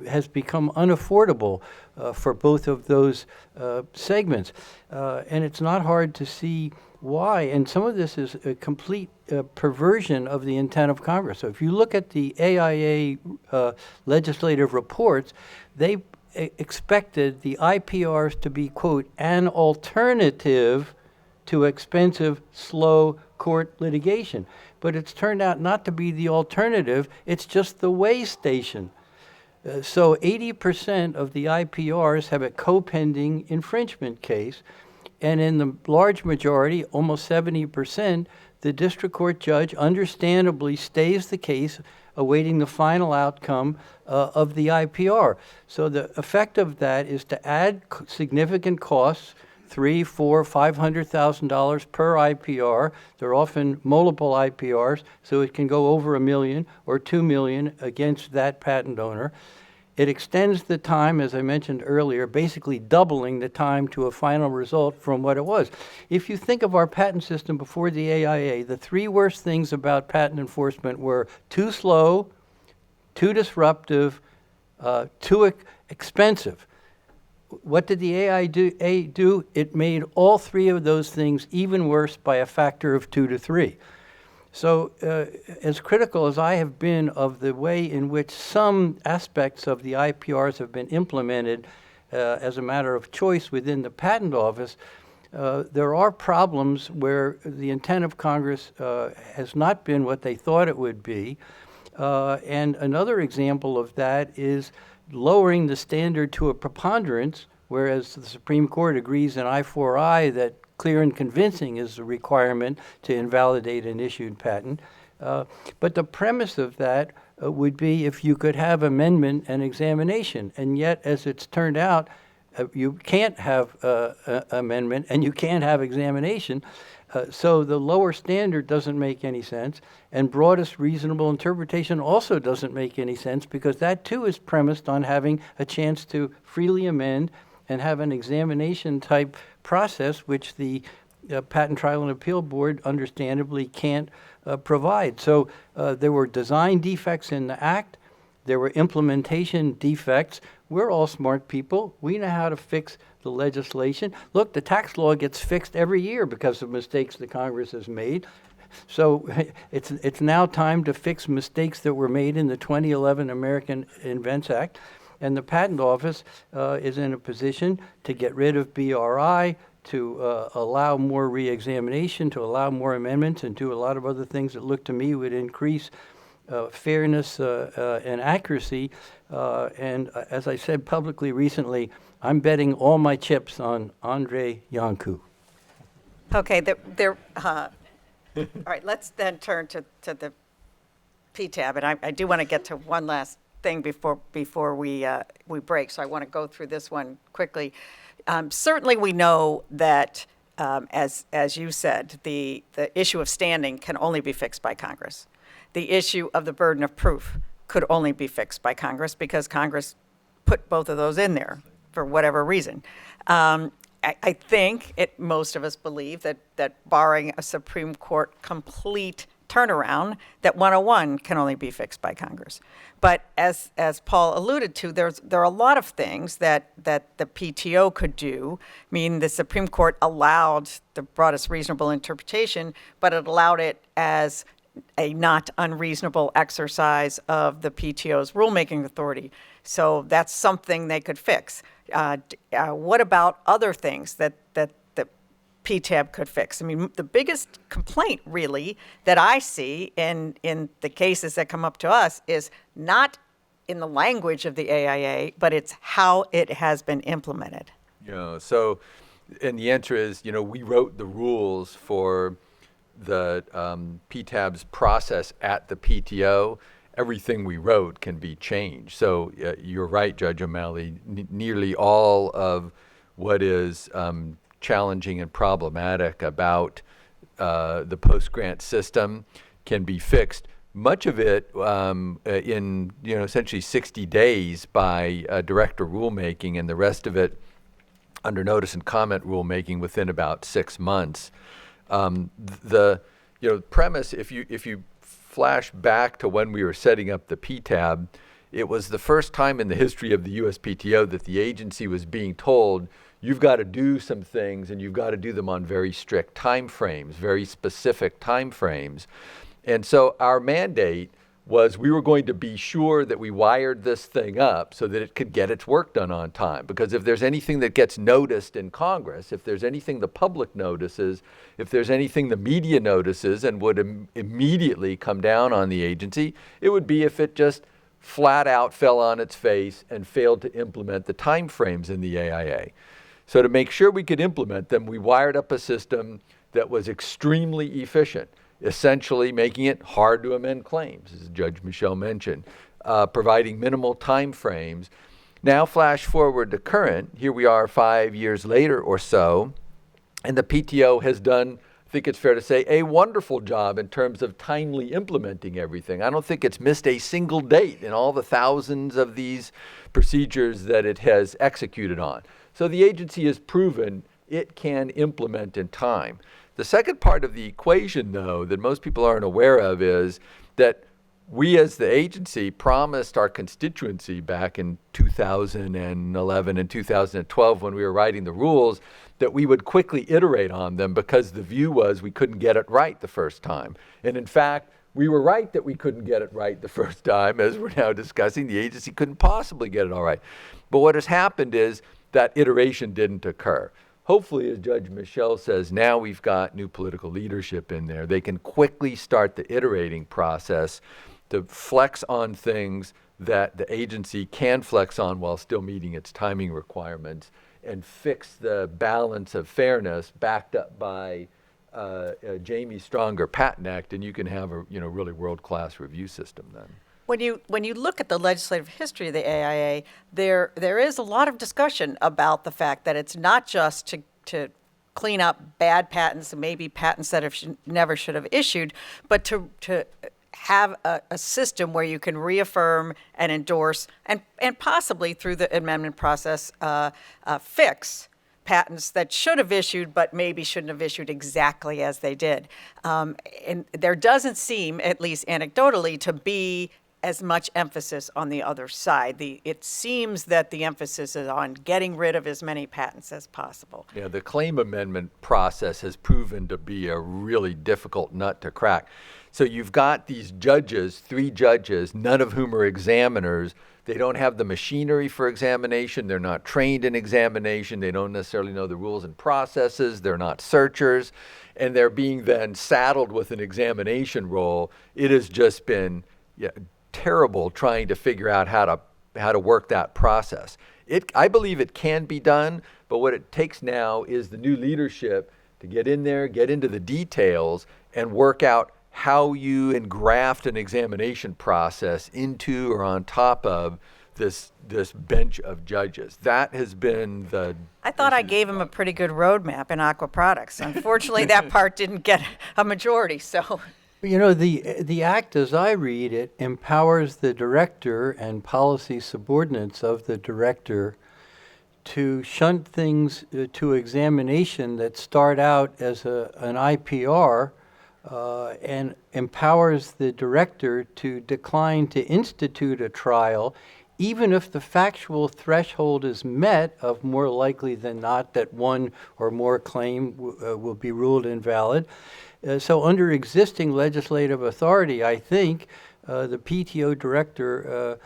has become unaffordable for both of those segments. And it's not hard to see why. And some of this is a complete perversion of the intent of Congress. So if you look at the AIA legislative reports, they expected the IPRs to be, quote, an alternative to expensive, slow court litigation. But it's turned out not to be the alternative, it's just the way station. So 80% of the IPRs have a co-pending infringement case, and in the large majority, almost 70%, the district court judge understandably stays the case awaiting the final outcome of the IPR. So the effect of that is to add significant costs, $300,000, $400,000, $500,000 per IPR. They're often multiple IPRs, so it can go over $1 million or $2 million against that patent owner. It extends the time, as I mentioned earlier, basically doubling the time to a final result from what it was. If you think of our patent system before the AIA, the three worst things about patent enforcement were too slow, too disruptive, too expensive. What did the AIA do? It made all three of those things even worse by a factor of 2 to 3. So as critical as I have been of the way in which some aspects of the IPRs have been implemented as a matter of choice within the Patent Office, there are problems where the intent of Congress has not been what they thought it would be. And another example of that is lowering the standard to a preponderance, whereas the Supreme Court agrees in I4I that clear and convincing is the requirement to invalidate an issued patent. But the premise of that would be if you could have amendment and examination. And yet, as it's turned out, you can't have amendment and you can't have examination. So the lower standard doesn't make any sense, and broadest reasonable interpretation also doesn't make any sense, because that too is premised on having a chance to freely amend and have an examination type process, which the Patent Trial and Appeal Board understandably can't provide. So there were design defects in the Act. There were implementation defects. We're all smart people. We know how to fix the legislation. Look, the tax law gets fixed every year because of mistakes that Congress has made. So it's now time to fix mistakes that were made in the 2011 American Invents Act. And the Patent Office is in a position to get rid of BRI, to allow more re-examination, to allow more amendments, and do a lot of other things that look to me would increase fairness and accuracy. And as I said publicly recently, I'm betting all my chips on Andrei Iancu. Okay, all right, let's then turn to the PTAB, and I do want to get to one last thing before we break, so I want to go through this one quickly. Certainly we know that, as you said, the issue of standing can only be fixed by Congress. The issue of the burden of proof could only be fixed by Congress because Congress put both of those in there for whatever reason. I think most of us believe that barring a Supreme Court complete turnaround, that 101 can only be fixed by Congress. But as Paul alluded to, there are a lot of things that the PTO could do. I mean, the Supreme Court allowed the broadest reasonable interpretation, but it allowed it as a not unreasonable exercise of the PTO's rulemaking authority. So that's something they could fix. What about other things that the PTAB could fix? I mean, the biggest complaint really that I see in the cases that come up to us is not in the language of the AIA, but it's how it has been implemented. Yeah, so, and the answer is, we wrote the rules for the PTAB's process at the PTO. Everything we wrote can be changed. So you're right, Judge O'Malley. Nearly all of what is challenging and problematic about the post-grant system can be fixed. much of it in essentially 60 days by director rulemaking, and the rest of it under notice and comment rulemaking within about 6 months. The premise, if you flash back to when we were setting up the PTAB, it was the first time in the history of the USPTO that the agency was being told, you've got to do some things and you've got to do them on very strict time frames, very specific time frames. And so our mandate was we were going to be sure that we wired this thing up so that it could get its work done on time. Because if there's anything that gets noticed in Congress, if there's anything the public notices, if there's anything the media notices and would immediately come down on the agency, it would be if it just flat out fell on its face and failed to implement the timeframes in the AIA. So to make sure we could implement them, we wired up a system that was extremely efficient, essentially making it hard to amend claims, as Judge Michel mentioned, providing minimal timeframes. Now flash forward to current, here we are 5 years later or so, and the PTO has done, I think it's fair to say, a wonderful job in terms of timely implementing everything. I don't think it's missed a single date in all the thousands of these procedures that it has executed on. So the agency has proven it can implement in time. The second part of the equation, though, that most people aren't aware of is that we as the agency promised our constituency back in 2011 and 2012 when we were writing the rules that we would quickly iterate on them because the view was we couldn't get it right the first time. And in fact, we were right that we couldn't get it right the first time. As we're now discussing, the agency couldn't possibly get it all right. But what has happened is that iteration didn't occur. Hopefully, as Judge Michel says, now we've got new political leadership in there. They can quickly start the iterating process to flex on things that the agency can flex on while still meeting its timing requirements and fix the balance of fairness backed up by Jamie's stronger Patent Act, and you can have a really world-class review system then. When you look at the legislative history of the AIA, there is a lot of discussion about the fact that it's not just to clean up bad patents and maybe patents that never should have issued, but to have a system where you can reaffirm and endorse and possibly through the amendment process fix patents that should have issued but maybe shouldn't have issued exactly as they did. And there doesn't seem, at least anecdotally, to be as much emphasis on the other side. It seems that the emphasis is on getting rid of as many patents as possible. Yeah, the claim amendment process has proven to be a really difficult nut to crack. So you've got these judges, 3 judges, none of whom are examiners. They don't have the machinery for examination. They're not trained in examination. They don't necessarily know the rules and processes. They're not searchers. And they're being then saddled with an examination role. It has just been terrible trying to figure out how to work that process. I believe it can be done, but what it takes now is the new leadership to get in there, get into the details, and work out how you engraft an examination process into or on top of this bench of judges. That has been the... I thought I gave him a pretty good roadmap in Aqua Products. Unfortunately, that part didn't get a majority, so... The Act, as I read it, empowers the director and policy subordinates of the director to shunt things to examination that start out as an IPR and empowers the director to decline to institute a trial even if the factual threshold is met of more likely than not that one or more claim will be ruled invalid. So under existing legislative authority, I think the PTO director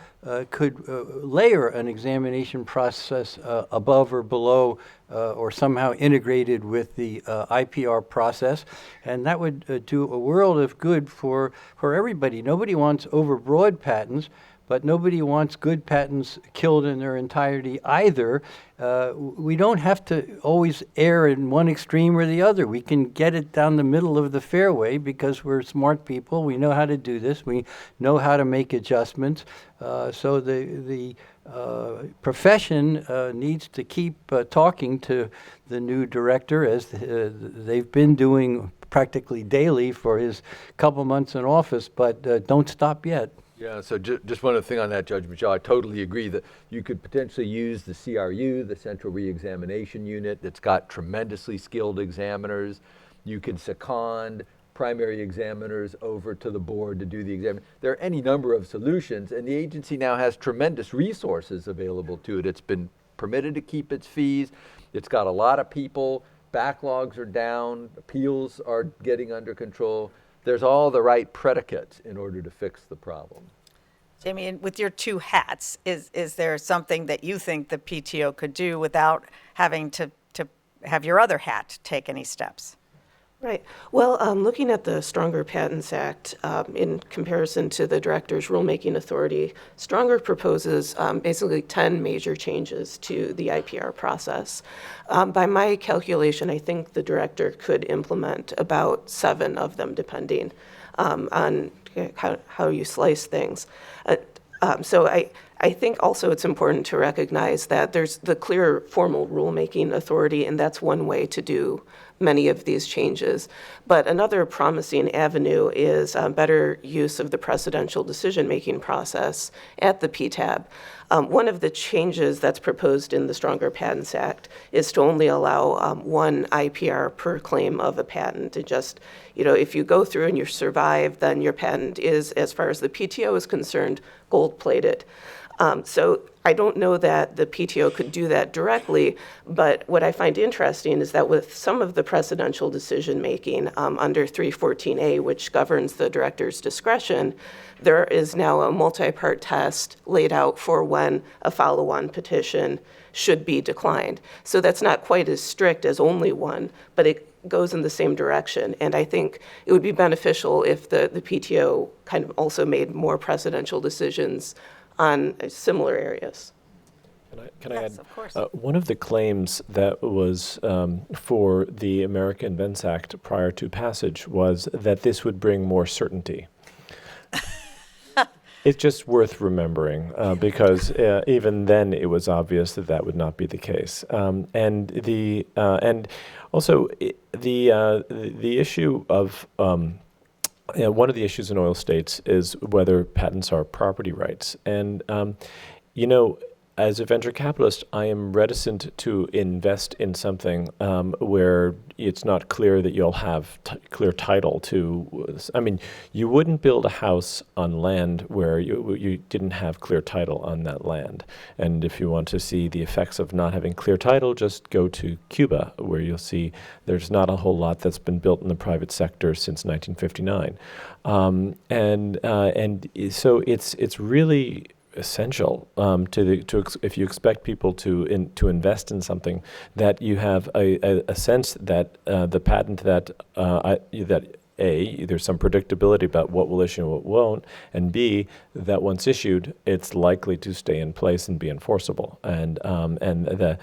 could layer an examination process above or below or somehow integrated with the IPR process, and that would do a world of good for everybody. Nobody wants overbroad patents, but nobody wants good patents killed in their entirety either. We don't have to always err in one extreme or the other. We can get it down the middle of the fairway because we're smart people. We know how to do this. We know how to make adjustments. So the profession needs to keep talking to the new director, as they've been doing practically daily for his couple months in office, but don't stop yet. Yeah, so just one other thing on that, Judge Michelle, I totally agree that you could potentially use the CRU, the Central Reexamination Unit, that's got tremendously skilled examiners. You could second primary examiners over to the board to do the exam. There are any number of solutions, and the agency now has tremendous resources available to it. It's been permitted to keep its fees. It's got a lot of people. Backlogs are down. Appeals are getting under control. There's all the right predicates in order to fix the problem. Jamie, and with your two hats, is there something that you think the PTO could do without having to have your other hat take any steps? Right. Well, looking at the Stronger Patents Act in comparison to the Director's rulemaking authority, Stronger proposes basically 10 major changes to the IPR process. By my calculation, I think the Director could implement about 7 of them, depending on how you slice things. So I think also it's important to recognize that there's the clear formal rulemaking authority, and that's one way to do many of these changes. But another promising avenue is better use of the precedential decision-making process at the PTAB. One of the changes that's proposed in the Stronger Patents Act is to only allow one IPR per claim of a patent. And just, if you go through and you survive, then your patent is, as far as the PTO is concerned, gold-plated. So I don't know that the PTO could do that directly, but what I find interesting is that with some of the precedential decision-making under 314A, which governs the Director's discretion, there is now a multi-part test laid out for when a follow-on petition should be declined. So that's not quite as strict as only one, but it goes in the same direction. And I think it would be beneficial if the PTO kind of also made more precedential decisions on similar areas. Can I Yes, add? of course. One of the claims that was for the American Invents Act prior to passage was that this would bring more certainty. It's just worth remembering because even then it was obvious that that would not be the case. And also the issue of one of the issues in oil states is whether patents are property rights. And, as a venture capitalist, I am reticent to invest in something where it's not clear that you'll have clear title to. I mean, you wouldn't build a house on land where you didn't have clear title on that land. And if you want to see the effects of not having clear title, just go to Cuba, where you'll see there's not a whole lot that's been built in the private sector since 1959. So it's really essential if you expect people to invest in something, that you have a sense that the patent that A, there's some predictability about what will issue and what won't, and B, that once issued, it's likely to stay in place and be enforceable. And the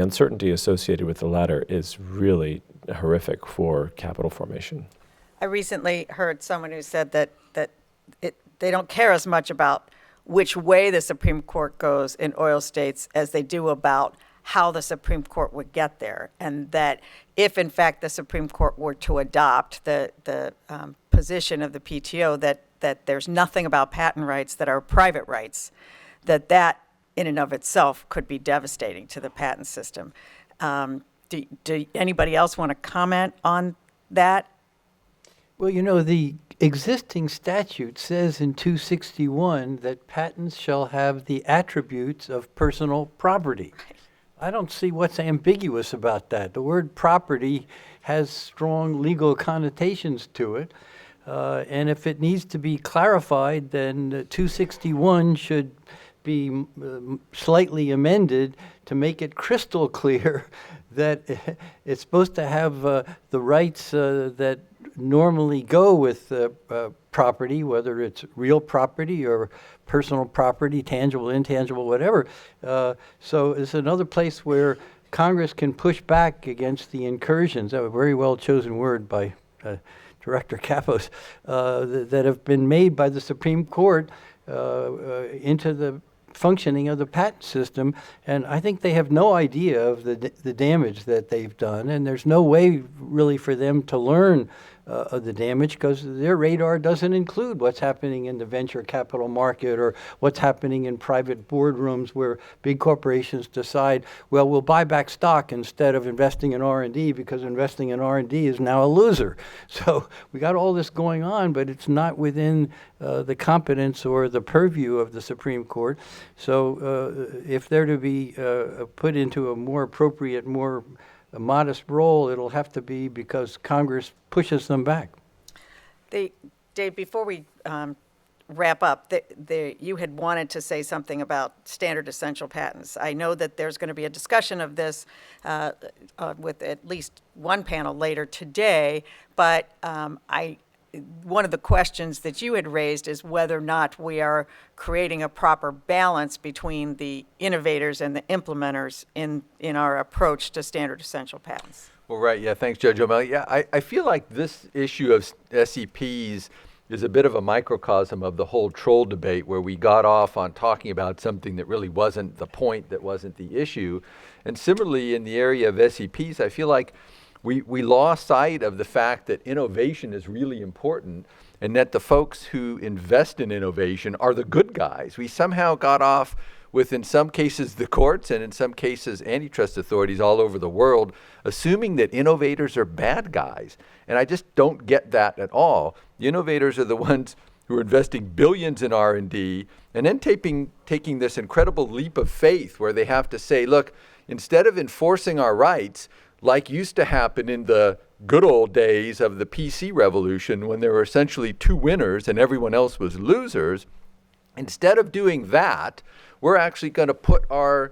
uncertainty associated with the latter is really horrific for capital formation. I recently heard someone who said that they don't care as much about which way the Supreme Court goes in oil states as they do about how the Supreme Court would get there. And that if, in fact, the Supreme Court were to adopt the position of the PTO that there's nothing about patent rights that are private rights, that in and of itself could be devastating to the patent system. Do anybody else want to comment on that? Well, the existing statute says in 261 that patents shall have the attributes of personal property. I don't see what's ambiguous about that. The word property has strong legal connotations to it. And if it needs to be clarified, then 261 should be slightly amended to make it crystal clear that it's supposed to have the rights that normally go with property, whether it's real property or personal property, tangible, intangible, whatever. So it's another place where Congress can push back against the incursions, a very well chosen word by Director Kapos, that have been made by the Supreme Court into the functioning of the patent system. And I think they have no idea of the damage that they've done, and there's no way really for them to learn of the damage, because their radar doesn't include what's happening in the venture capital market or what's happening in private boardrooms where big corporations decide, well, we'll buy back stock instead of investing in R&D because investing in R&D is now a loser. So we got all this going on, but it's not within the competence or the purview of the Supreme Court. So if they're to be put into a more appropriate, more a modest role, it'll have to be because Congress pushes them back. Dave, before we wrap up, you had wanted to say something about standard essential patents. I know that there's going to be a discussion of this with at least one panel later today, but one of the questions that you had raised is whether or not we are creating a proper balance between the innovators and the implementers in our approach to standard essential patents. Well, right. Yeah. Thanks, Judge O'Malley. Yeah, I feel like this issue of SEPs is a bit of a microcosm of the whole troll debate, where we got off on talking about something that really wasn't the point, that wasn't the issue. And similarly, in the area of SEPs, I feel like we lost sight of the fact that innovation is really important, and that the folks who invest in innovation are the good guys. We somehow got off with, in some cases, the courts, and in some cases, antitrust authorities all over the world, assuming that innovators are bad guys. And I just don't get that at all. The innovators are the ones who are investing billions in R&D, and then taking this incredible leap of faith where they have to say, look, instead of enforcing our rights, like used to happen in the good old days of the PC revolution, when there were essentially two winners and everyone else was losers, instead of doing that, we're actually going to put our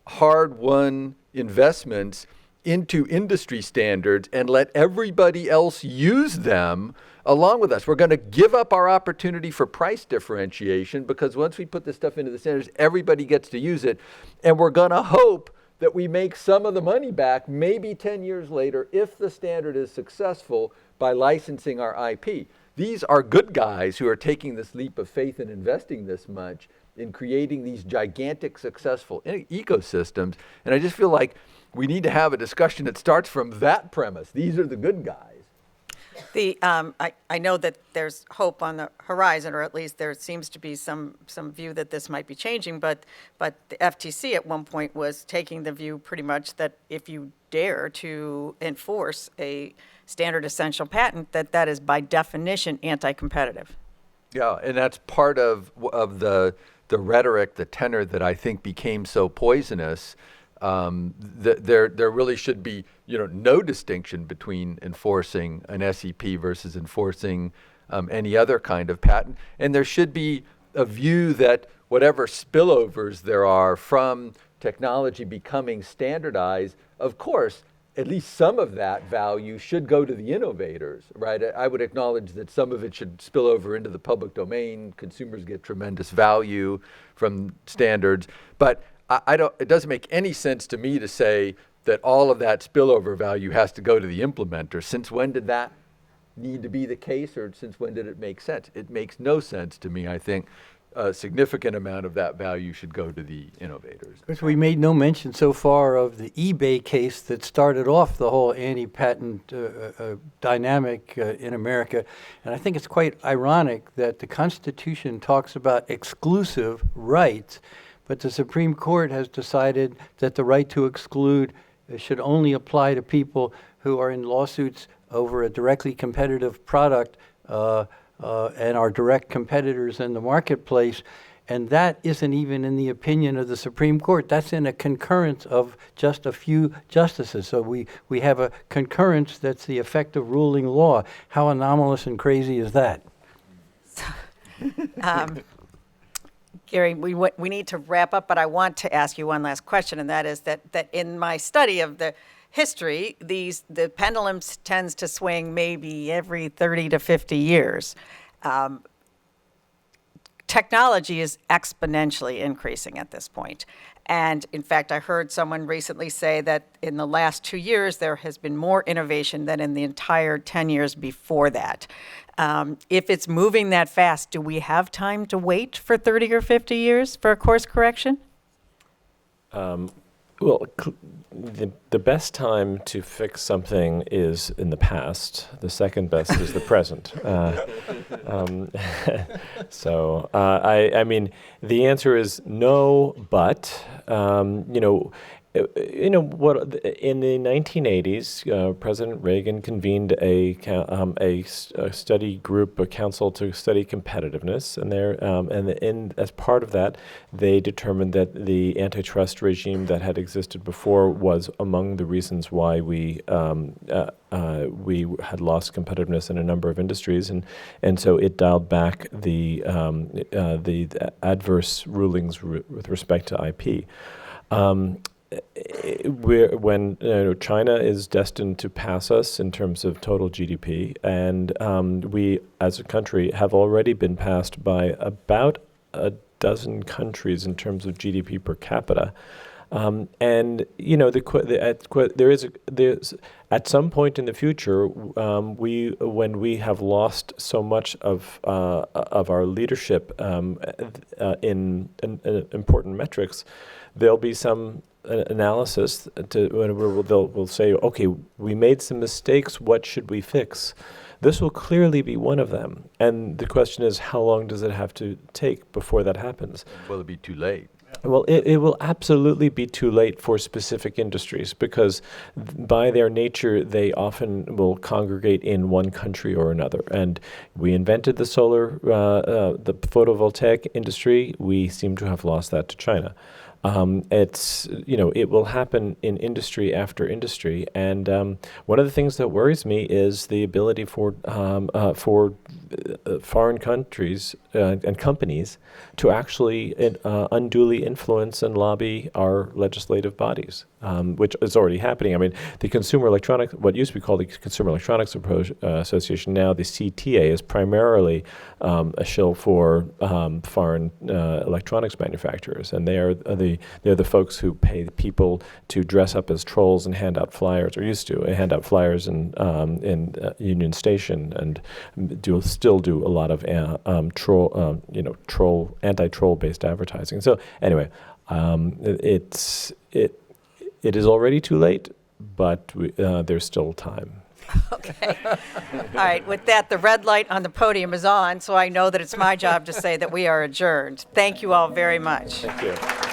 hard-won investments into industry standards and let everybody else use them along with us. We're going to give up our opportunity for price differentiation, because once we put this stuff into the standards, everybody gets to use it. And we're going to hope that we make some of the money back maybe 10 years later if the standard is successful by licensing our IP. These are good guys who are taking this leap of faith and investing this much in creating these gigantic successful ecosystems. And I just feel like we need to have a discussion that starts from that premise. These are the good guys. I know that there's hope on the horizon, or at least there seems to be some view that this might be changing, but the FTC at one point was taking the view pretty much that if you dare to enforce a standard essential patent, that is by definition anti-competitive. Yeah, and that's part of the rhetoric, the tenor that I think became so poisonous. There really should be, no distinction between enforcing an SEP versus enforcing any other kind of patent. And there should be a view that whatever spillovers there are from technology becoming standardized, of course, at least some of that value should go to the innovators, right? I would acknowledge that some of it should spill over into the public domain. Consumers get tremendous value from standards, but it doesn't make any sense to me to say that all of that spillover value has to go to the implementer. Since when did that need to be the case, or since when did it make sense? It makes no sense to me. I think a significant amount of that value should go to the innovators. Because we made no mention so far of the eBay case that started off the whole anti-patent dynamic in America. And I think it's quite ironic that the Constitution talks about exclusive rights, but the Supreme Court has decided that the right to exclude should only apply to people who are in lawsuits over a directly competitive product and are direct competitors in the marketplace. And that isn't even in the opinion of the Supreme Court. That's in a concurrence of just a few justices. So we have a concurrence that's the effect of ruling law. How anomalous and crazy is that? Gary, we need to wrap up, but I want to ask you one last question, and that is that in my study of the history, the pendulum tends to swing maybe every 30 to 50 years. Technology is exponentially increasing at this point. And in fact, I heard someone recently say that in the last 2 years, there has been more innovation than in the entire 10 years before that. If it's moving that fast, do we have time to wait for 30 or 50 years for a course correction? Well, the best time to fix something is in the past. The second best is the present. I mean, the answer is no, but what in the 1980s, President Reagan convened a study group, a council to study competitiveness, and as part of that, they determined that the antitrust regime that had existed before was among the reasons why we had lost competitiveness in a number of industries, and so it dialed back the adverse rulings with respect to IP. When China is destined to pass us in terms of total GDP, and we as a country have already been passed by about a dozen countries in terms of GDP per capita. There's at some point in the future, when we have lost so much of our leadership in important metrics, there'll be some analysis we'll say, okay, we made some mistakes. What should we fix? This will clearly be one of them. And the question is, how long does it have to take before that happens? Will it be too late? Well, it will absolutely be too late for specific industries because by their nature, they often will congregate in one country or another. And we invented the the photovoltaic industry. We seem to have lost that to China. It will happen in industry after industry, and one of the things that worries me is the ability for foreign countries and companies to actually unduly influence and lobby our legislative bodies, which is already happening. I mean, the Consumer Electronics, what used to be called the Consumer Electronics Association, now the CTA, is primarily a shill for foreign electronics manufacturers, and they're the folks who pay people to dress up as trolls and hand out flyers, or used to hand out flyers in Union Station, and still do a lot of anti-troll based advertising. So anyway, it is already too late, but there's still time. Okay. All right. With that, the red light on the podium is on, so I know that it's my job to say that we are adjourned. Thank you all very much. Thank you.